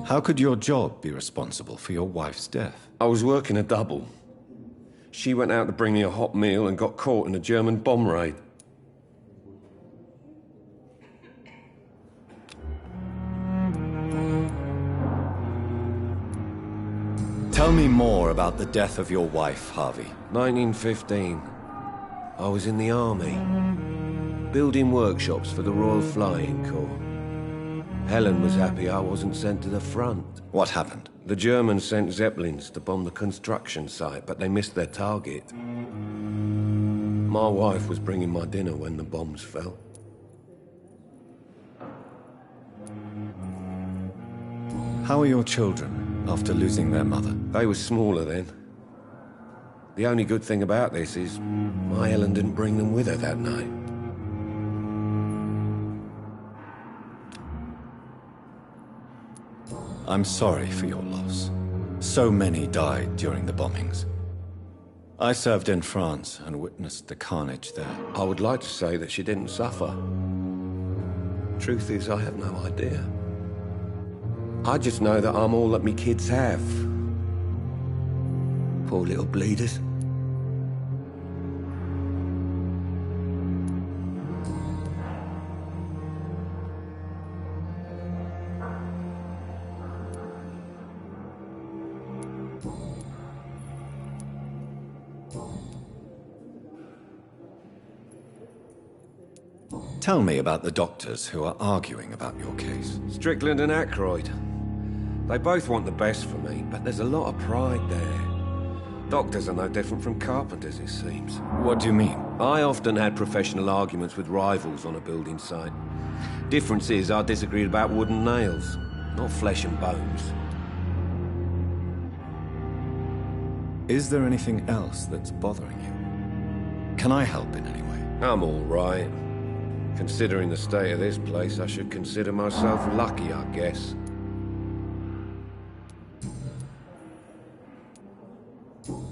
How could your job be responsible for your wife's death? I was working a double. She went out to bring me a hot meal and got caught in a German bomb raid. Tell me more about the death of your wife, Harvey. 1915. I was in the army, building workshops for the Royal Flying Corps. Helen was happy I wasn't sent to the front. What happened? The Germans sent Zeppelins to bomb the construction site, but they missed their target. My wife was bringing my dinner when the bombs fell. How are your children after losing their mother? They were smaller then. The only good thing about this is my Helen didn't bring them with her that night. I'm sorry for your loss. So many died during the bombings. I served in France and witnessed the carnage there. I would like to say that she didn't suffer. Truth is, I have no idea. I just know that I'm all that me kids have. Poor little bleeders. Tell me about the doctors who are arguing about your case. Strickland and Aykroyd. They both want the best for me, but there's a lot of pride there. Doctors are no different from carpenters, it seems. What do you mean? I often had professional arguments with rivals on a building site. Difference is I disagreed about wooden nails, not flesh and bones. Is there anything else that's bothering you? Can I help in any way? I'm all right. Considering the state of this place, I should consider myself lucky, I guess.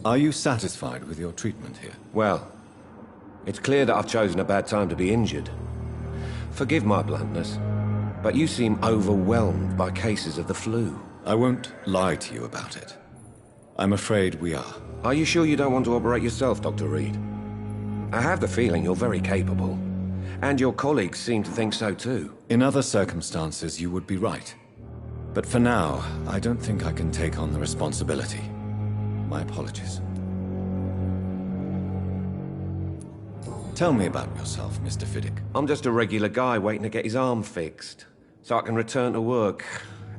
Are you satisfied with your treatment here? Well, it's clear that I've chosen a bad time to be injured. Forgive my bluntness, but you seem overwhelmed by cases of the flu. I won't lie to you about it. I'm afraid we are. Are you sure you don't want to operate yourself, Dr. Reed? I have the feeling you're very capable. And your colleagues seem to think so too. In other circumstances, you would be right. But for now, I don't think I can take on the responsibility. My apologies. Tell me about yourself, Mr. Fiddick. I'm just a regular guy waiting to get his arm fixed, so I can return to work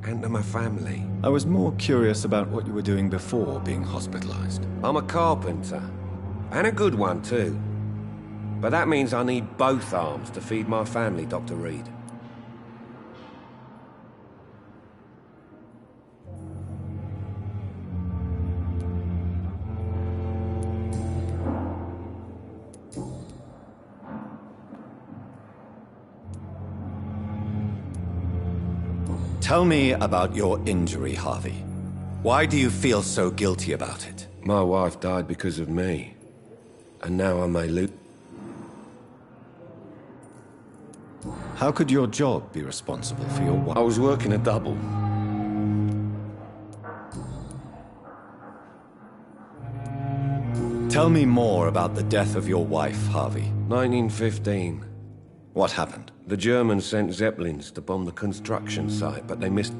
and to my family. I was more curious about what you were doing before being hospitalized. I'm a carpenter, and a good one too. But that means I need both arms to feed my family, Dr. Reed. Tell me about your injury, Harvey. Why do you feel so guilty about it? My wife died because of me. And now I may lose... How could your job be responsible for your wife? I was working a double. Tell me more about the death of your wife, Harvey. 1915. What happened? The Germans sent Zeppelins to bomb the construction site, but they missed...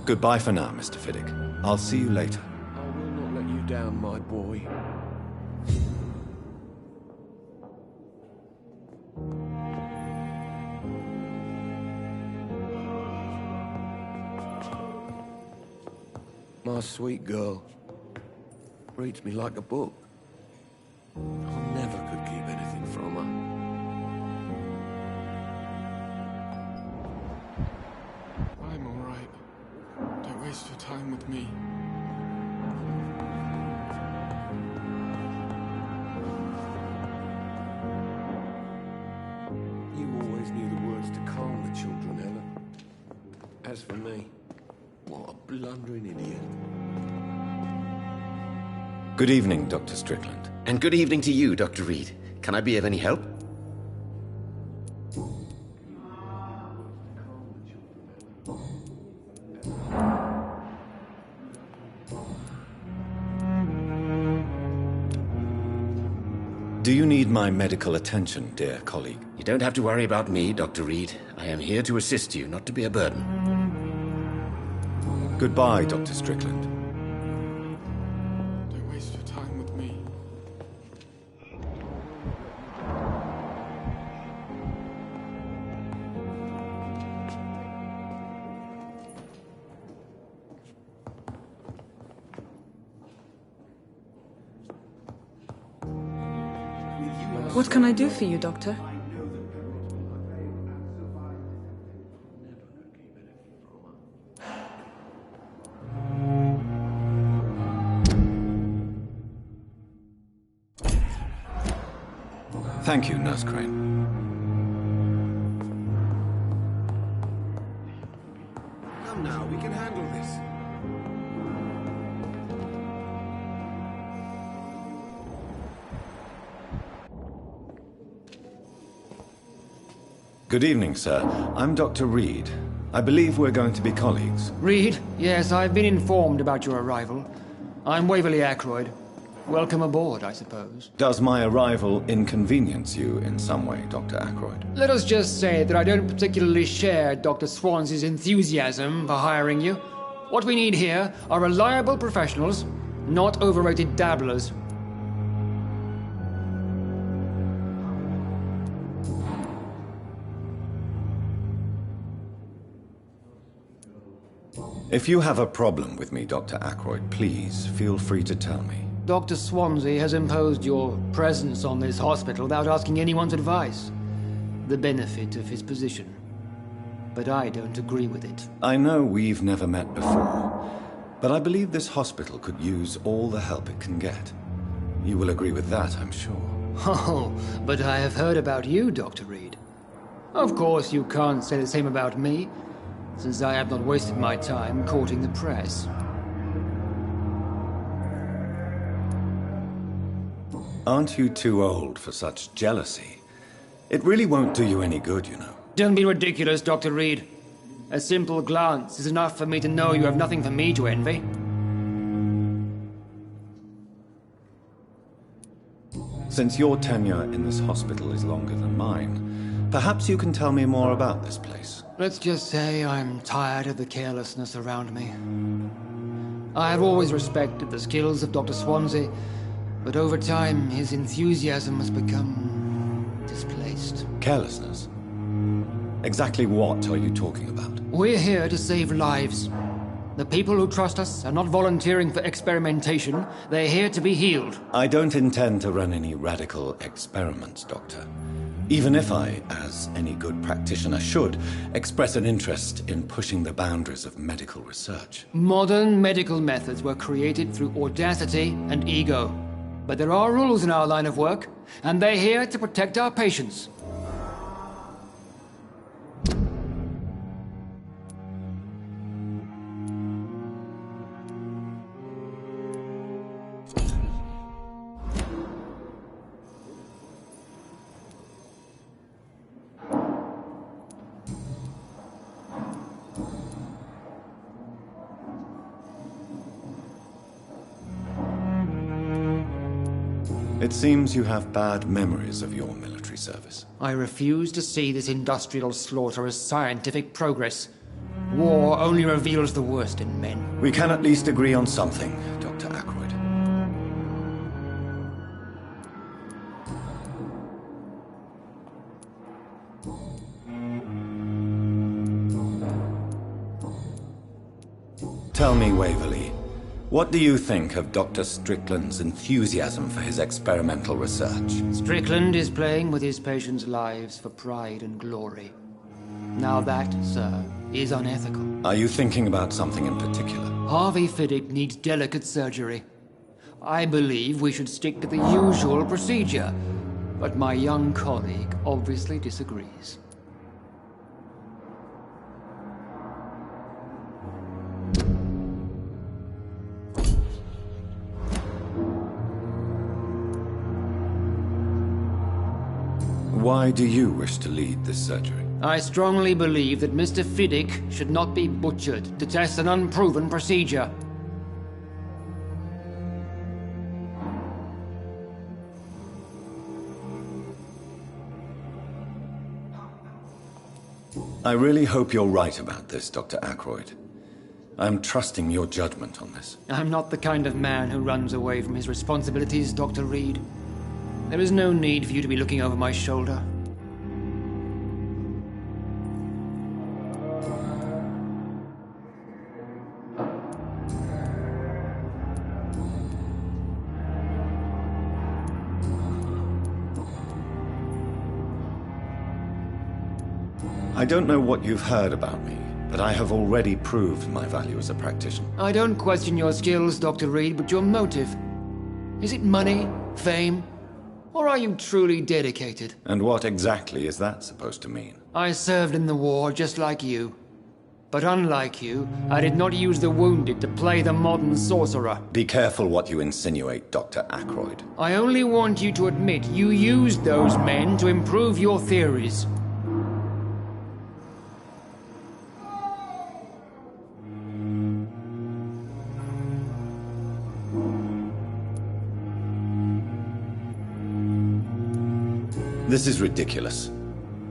Goodbye for now, Mr. Fiddick. I'll see you later. I will not let you down, my boy. My sweet girl. Reads me like a book. I never could keep anything from her. I'm alright. Don't waste your time with me. You always knew the words to calm the children, Ellen. As for me, what a blundering idiot. Good evening, Dr. Strickland. And good evening to you, Dr. Reed. Can I be of any help? Do you need my medical attention, dear colleague? You don't have to worry about me, Dr. Reed. I am here to assist you, not to be a burden. Goodbye, Dr. Strickland. Don't waste your time with me. What can I do for you, Doctor? Thank you, Nurse Crane. Come now, we can handle this. Good evening, sir. I'm Dr. Reed. I believe we're going to be colleagues. Reed? Yes, I've been informed about your arrival. I'm Waverly Ackroyd. Welcome aboard, I suppose. Does my arrival inconvenience you in some way, Dr. Ackroyd? Let us just say that I don't particularly share Dr. Swansea's enthusiasm for hiring you. What we need here are reliable professionals, not overrated dabblers. If you have a problem with me, Dr. Ackroyd, please feel free to tell me. Dr. Swansea has imposed your presence on this hospital without asking anyone's advice. The benefit of his position. But I don't agree with it. I know we've never met before, but I believe this hospital could use all the help it can get. You will agree with that, I'm sure. Oh, but I have heard about you, Dr. Reed. Of course, you can't say the same about me, since I have not wasted my time courting the press. Aren't you too old for such jealousy? It really won't do you any good, you know. Don't be ridiculous, Dr. Reed. A simple glance is enough for me to know you have nothing for me to envy. Since your tenure in this hospital is longer than mine, perhaps you can tell me more about this place. Let's just say I'm tired of the carelessness around me. I have always respected the skills of Dr. Swansea, but over time his enthusiasm has become displaced. Carelessness? Exactly what are you talking about? We're here to save lives. The people who trust us are not volunteering for experimentation. They're here to be healed. I don't intend to run any radical experiments, Doctor. Even if I, as any good practitioner should, express an interest in pushing the boundaries of medical research. Modern medical methods were created through audacity and ego. But there are rules in our line of work, and they're here to protect our patients. It seems you have bad memories of your military service. I refuse to see this industrial slaughter as scientific progress. War only reveals the worst in men. We can at least agree on something, Dr. Ackroyd. Tell me, Waverley, what do you think of Dr. Strickland's enthusiasm for his experimental research? Strickland is playing with his patients' lives for pride and glory. Now that, sir, is unethical. Are you thinking about something in particular? Harvey Fiddick needs delicate surgery. I believe we should stick to the usual procedure, but my young colleague obviously disagrees. Why do you wish to lead this surgery? I strongly believe that Mr. Fiddick should not be butchered to test an unproven procedure. I really hope you're right about this, Dr. Ackroyd. I'm trusting your judgment on this. I'm not the kind of man who runs away from his responsibilities, Dr. Reed. There is no need for you to be looking over my shoulder. I don't know what you've heard about me, but I have already proved my value as a practitioner. I don't question your skills, Dr. Reed, but your motive. Is it money, fame, or are you truly dedicated? And what exactly is that supposed to mean? I served in the war just like you. But unlike you, I did not use the wounded to play the modern sorcerer. Be careful what you insinuate, Dr. Ackroyd. I only want you to admit you used those men to improve your theories. This is ridiculous.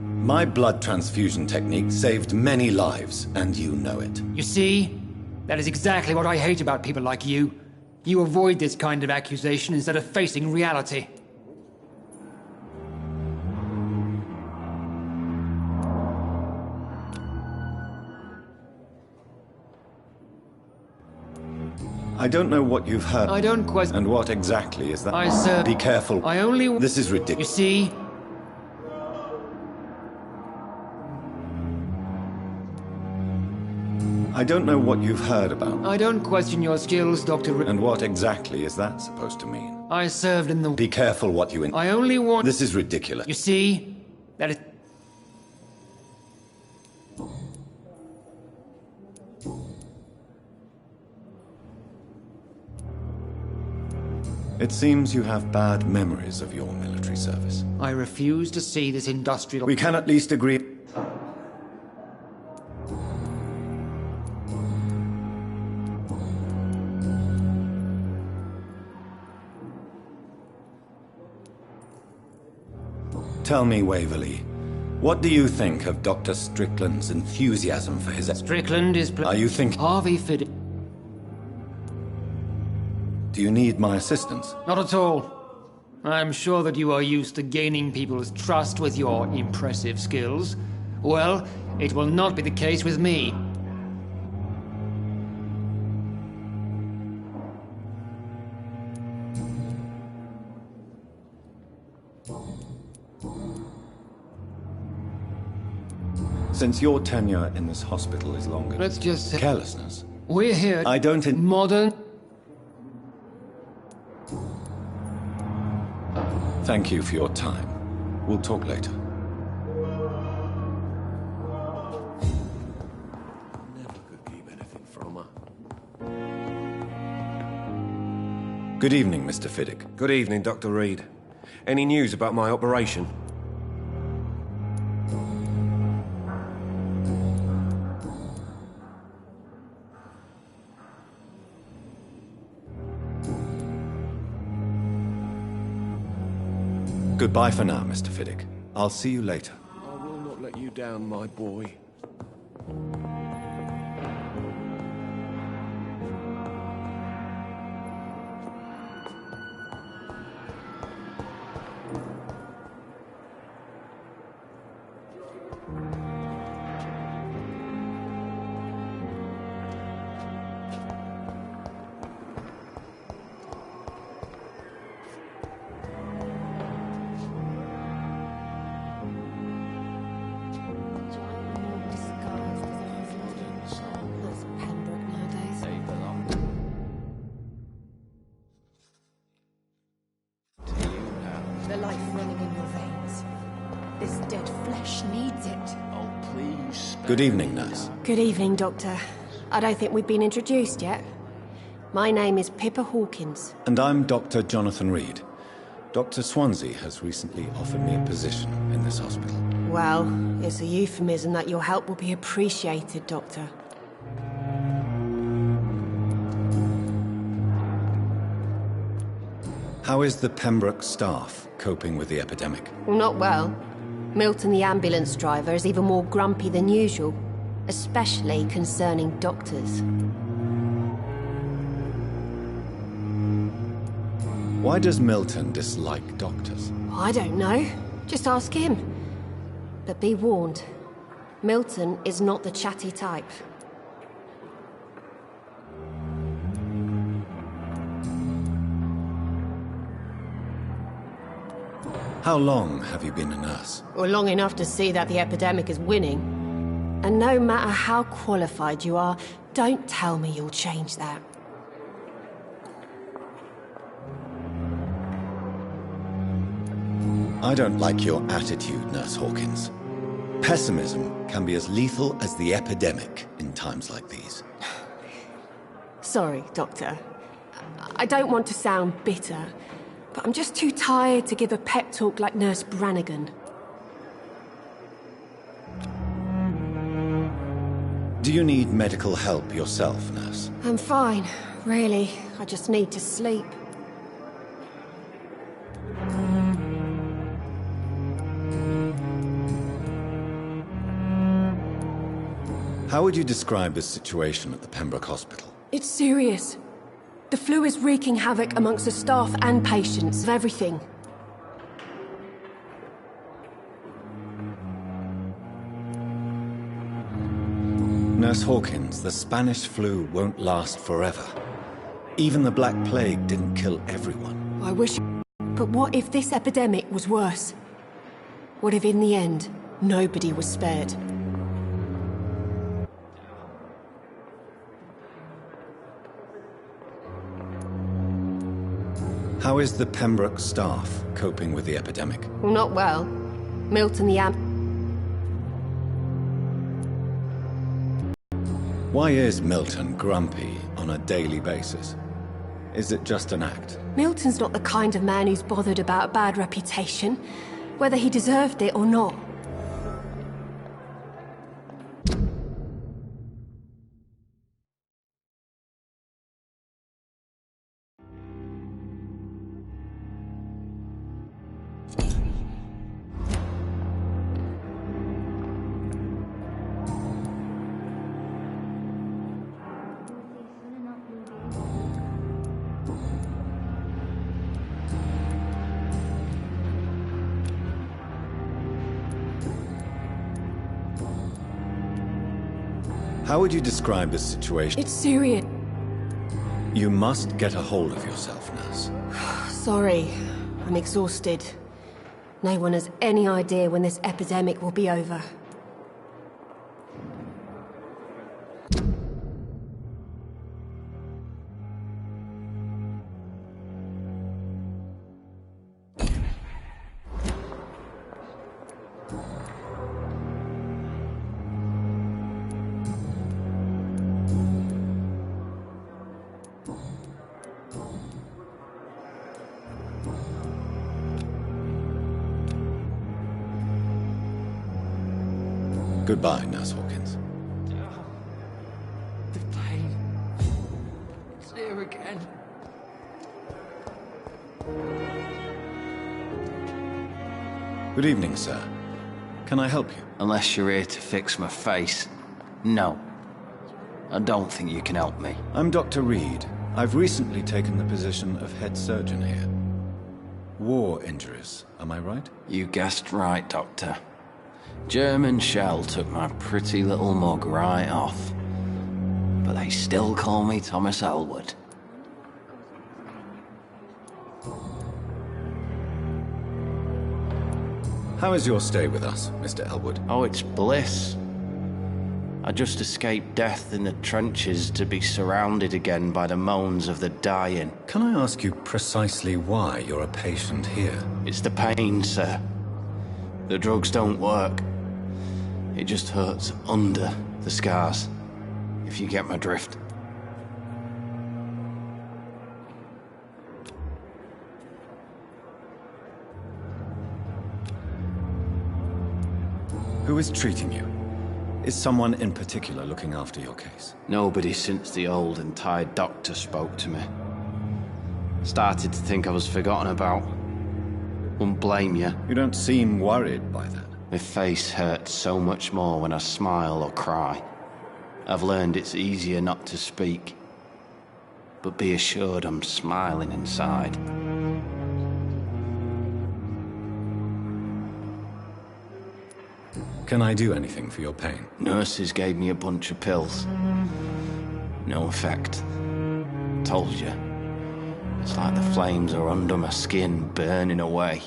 My blood transfusion technique saved many lives, and you know it. You see? That is exactly what I hate about people like you. You avoid this kind of accusation instead of facing reality. I don't know what you've heard. I don't question. And what exactly is that? I serve. Be careful. I only. This is ridiculous. You see? I don't know what you've heard about. I don't question your skills, Dr. And what exactly is that supposed to mean? I served in the... Be careful what you... I only want... This is ridiculous. You see? That is... It seems you have bad memories of your military service. I refuse to see this industrial... We can at least agree... Tell me, Waverley, what do you think of Dr. Strickland's enthusiasm for his... Strickland is... Are you thinking... Harvey Fiddick... Do you need my assistance? Not at all. I'm sure that you are used to gaining people's trust with your impressive skills. Well, it will not be the case with me. Since your tenure in this hospital is longer... Let's just say... Carelessness. We're here... I don't... Modern... Thank you for your time. We'll talk later. Never could keep anything from her. Good evening, Mr. Fiddick. Good evening, Dr. Reed. Any news about my operation? Goodbye for now, Mr. Fiddick. I'll see you later. I will not let you down, my boy. The life running in your veins. This dead flesh needs it. Oh, please. Good evening, nurse. Good evening, Doctor. I don't think we've been introduced yet. My name is Pippa Hawkins. And I'm Dr. Jonathan Reed. Dr. Swansea has recently offered me a position in this hospital. Well, it's a euphemism that your help will be appreciated, Doctor. How is the Pembroke staff coping with the epidemic? Well, not well. Milton, the ambulance driver, is even more grumpy than usual, especially concerning doctors. Why does Milton dislike doctors? I don't know. Just ask him. But be warned, Milton is not the chatty type. How long have you been a nurse? Well, long enough to see that the epidemic is winning. And no matter how qualified you are, don't tell me you'll change that. I don't like your attitude, Nurse Hawkins. Pessimism can be as lethal as the epidemic in times like these. Sorry, Doctor. I don't want to sound bitter, but I'm just too tired to give a pep talk like Nurse Brannigan. Do you need medical help yourself, nurse? I'm fine, really. I just need to sleep. How would you describe the situation at the Pembroke Hospital? It's serious. The flu is wreaking havoc amongst the staff and patients of everything. Nurse Hawkins, the Spanish flu won't last forever. Even the Black Plague didn't kill everyone. I wish... But what if this epidemic was worse? What if in the end, nobody was spared? How is the Pembroke staff coping with the epidemic? Well, not well. Milton the Why is Milton grumpy on a daily basis? Is it just an act? Milton's not the kind of man who's bothered about a bad reputation, whether he deserved it or not. How would you describe this situation? It's serious. You must get a hold of yourself, nurse. Sorry, I'm exhausted. No one has any idea when this epidemic will be over. Goodbye, Nurse Hawkins. The pain. It's here again. Good evening, sir. Can I help you? Unless you're here to fix my face. No. I don't think you can help me. I'm Dr. Reed. I've recently taken the position of head surgeon here. War injuries, am I right? You guessed right, Doctor. German shell took my pretty little mug right off. But they still call me Thomas Elwood. How is your stay with us, Mr. Elwood? Oh, it's bliss. I just escaped death in the trenches to be surrounded again by the moans of the dying. Can I ask you precisely why you're a patient here? It's the pain, sir. The drugs don't work. It just hurts under the scars, if you get my drift. Who is treating you? Is someone in particular looking after your case? Nobody since the old and tired doctor spoke to me. Started to think I was forgotten about. Wouldn't blame you. You don't seem worried by that. My face hurts so much more when I smile or cry. I've learned it's easier not to speak. But be assured I'm smiling inside. Can I do anything for your pain? Nurses gave me a bunch of pills. No effect. Told you. It's like the flames are under my skin, burning away.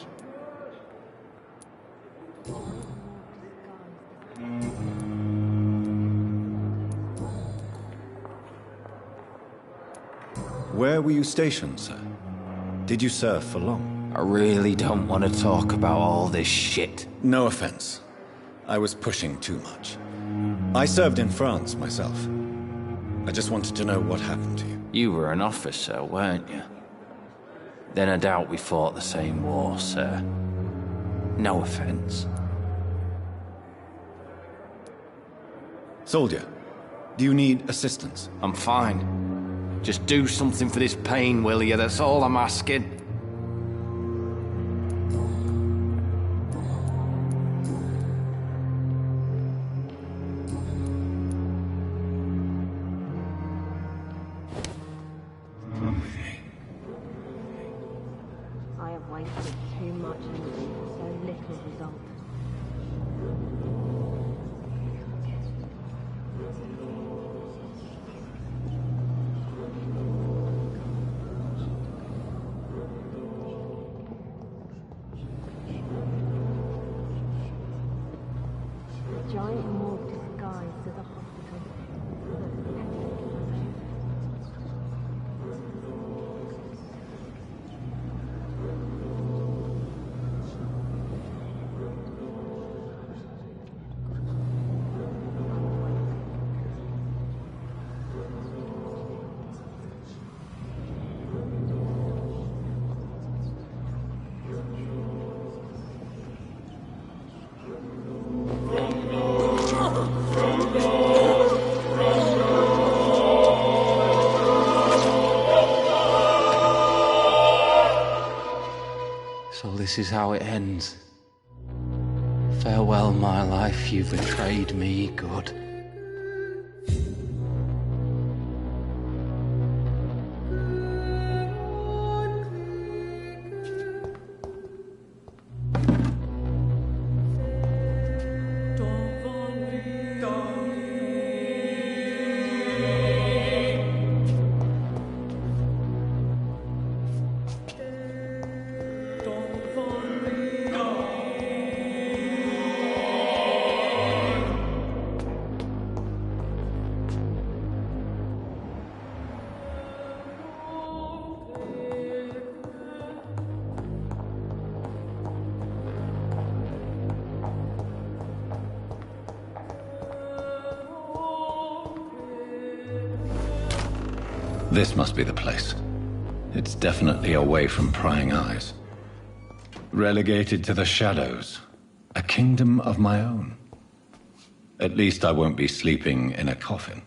Where were you stationed, sir? Did you serve for long? I really don't want to talk about all this shit. No offense. I was pushing too much. I served in France myself. I just wanted to know what happened to you. You were an officer, weren't you? Then I doubt we fought the same war, sir. No offense. Soldier, do you need assistance? I'm fine. Just do something for this pain, will you? That's all I'm asking. I have wasted too much energy for so little result. A giant morgue disguised as a hospital. So this is how it ends. Farewell, my life, you betrayed me, good. This must be the place. It's definitely away from prying eyes. Relegated to the shadows. A kingdom of my own. At least I won't be sleeping in a coffin.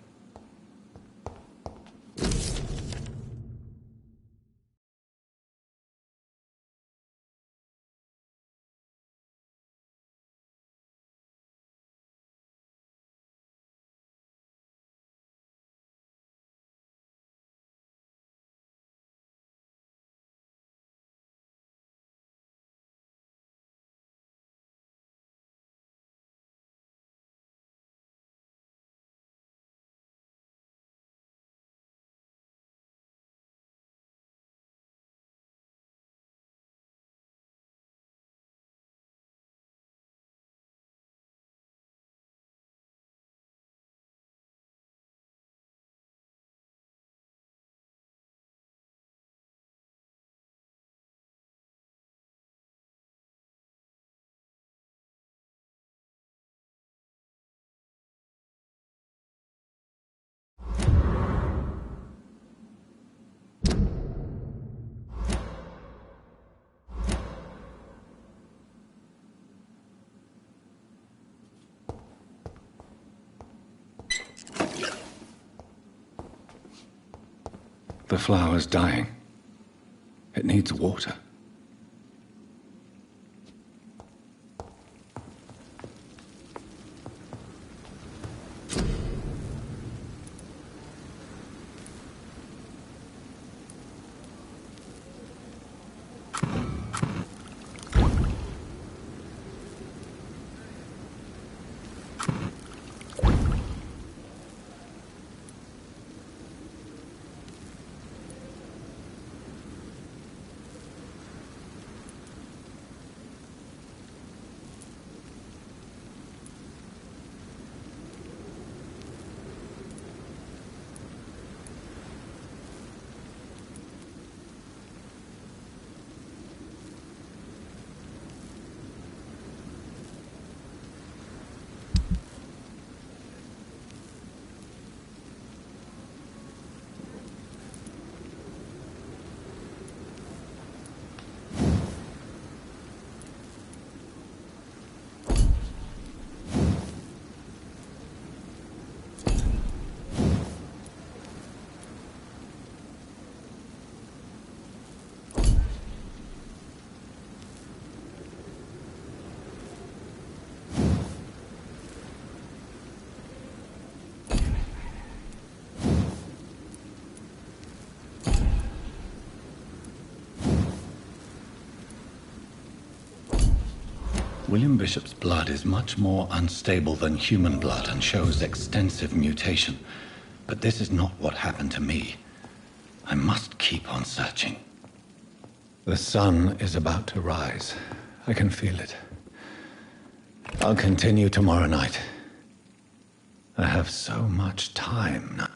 The flower's dying. It needs water. William Bishop's blood is much more unstable than human blood and shows extensive mutation. But this is not what happened to me. I must keep on searching. The sun is about to rise. I can feel it. I'll continue tomorrow night. I have so much time now.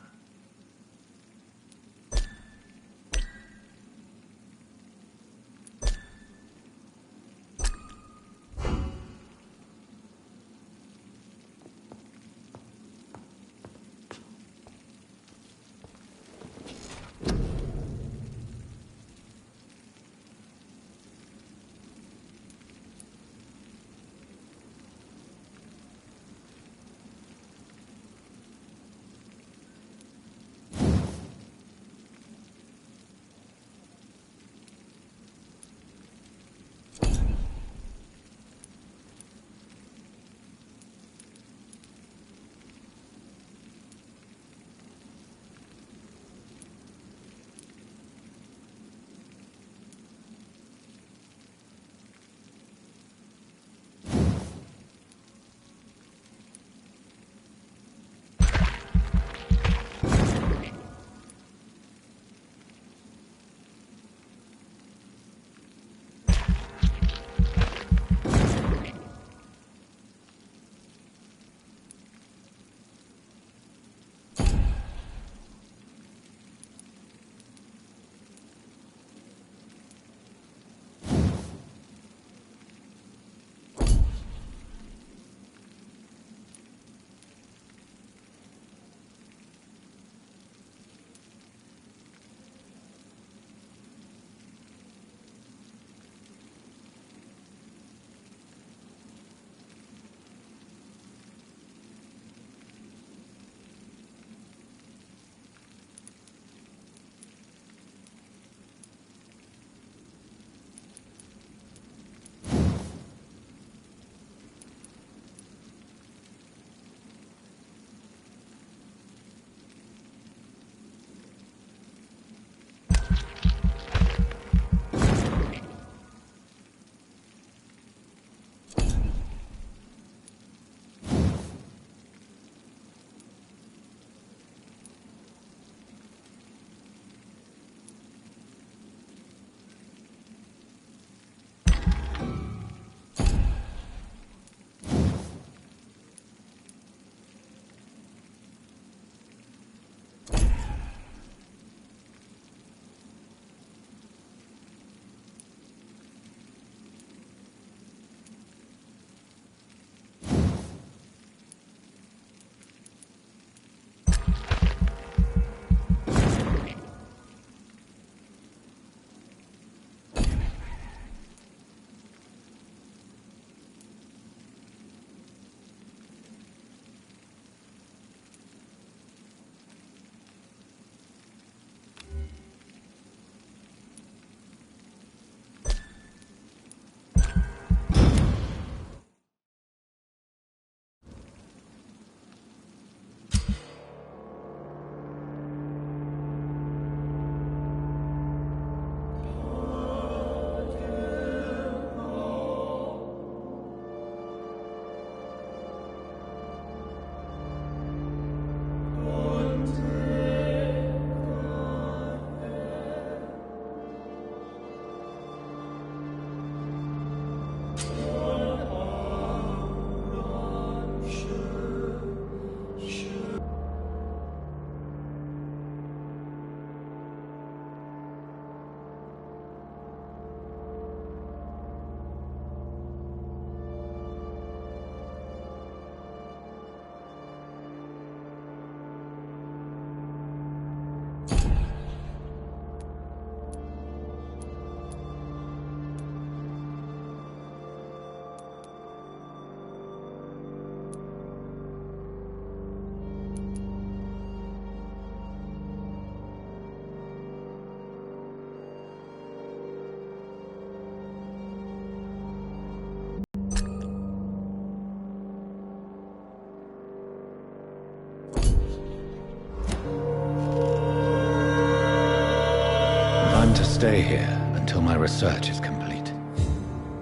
I'm to stay here until my research is complete.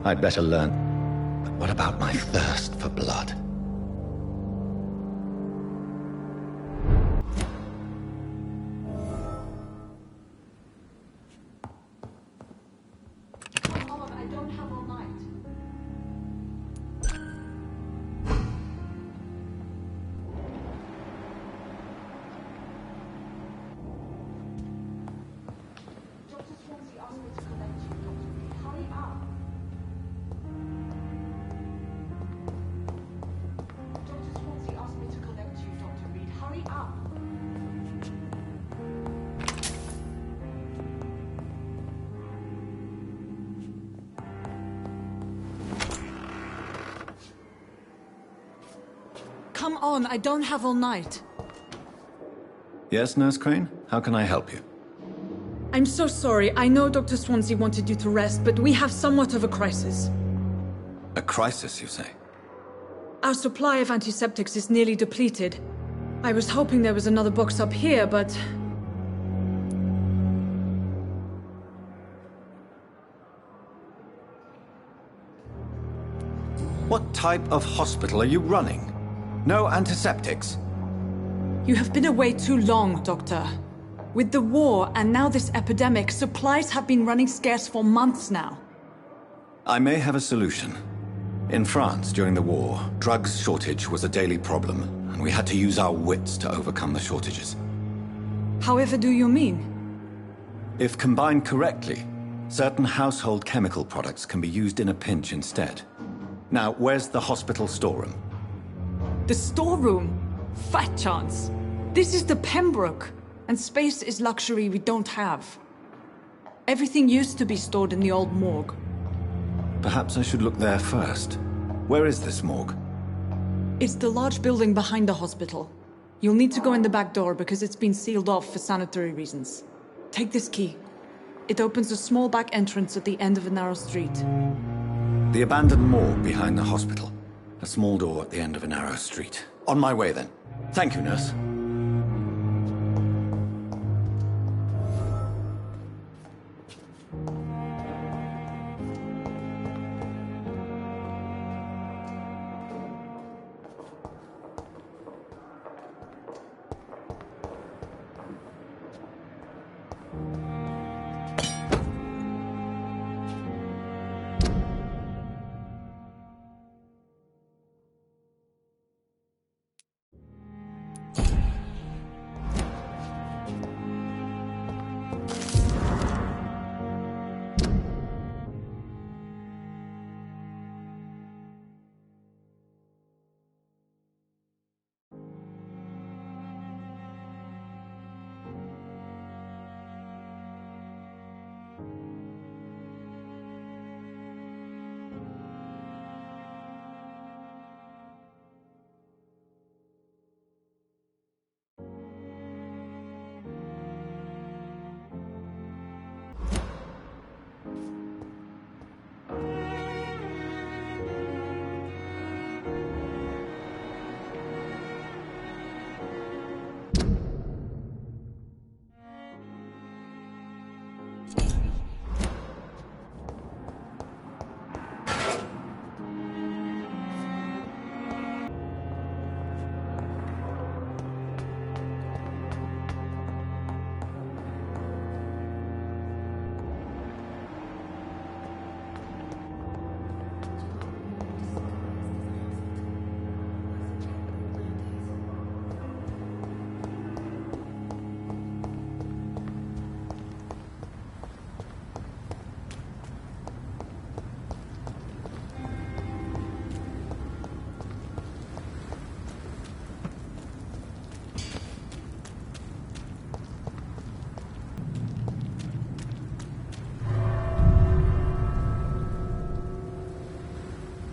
I'd better learn. But what about my thirst for blood? I don't have all night. Dr. Swansea asked me to collect you, Dr. Reed. Hurry up. Dr. Swansea asked me to collect you, Dr. Reed. Hurry up. Come on, I don't have all night. Yes, Nurse Crane? How can I help you? I'm so sorry. I know Dr. Swansea wanted you to rest, but we have somewhat of a crisis. A crisis, you say? Our supply of antiseptics is nearly depleted. I was hoping there was another box up here, but... What type of hospital are you running? No antiseptics? You have been away too long, Doctor. With the war and now this epidemic, supplies have been running scarce for months now. I may have a solution. In France, during the war, drugs shortage was a daily problem, and we had to use our wits to overcome the shortages. However do you mean? If combined correctly, certain household chemical products can be used in a pinch instead. Now, where's the hospital storeroom? The storeroom? Fat chance. This is the Pembroke, and space is luxury we don't have. Everything used to be stored in the old morgue. Perhaps I should look there first. Where is this morgue? It's the large building behind the hospital. You'll need to go in the back door because it's been sealed off for sanitary reasons. Take this key. It opens a small back entrance at the end of a narrow street. The abandoned morgue behind the hospital. A small door at the end of a narrow street. On my way then. Thank you, nurse.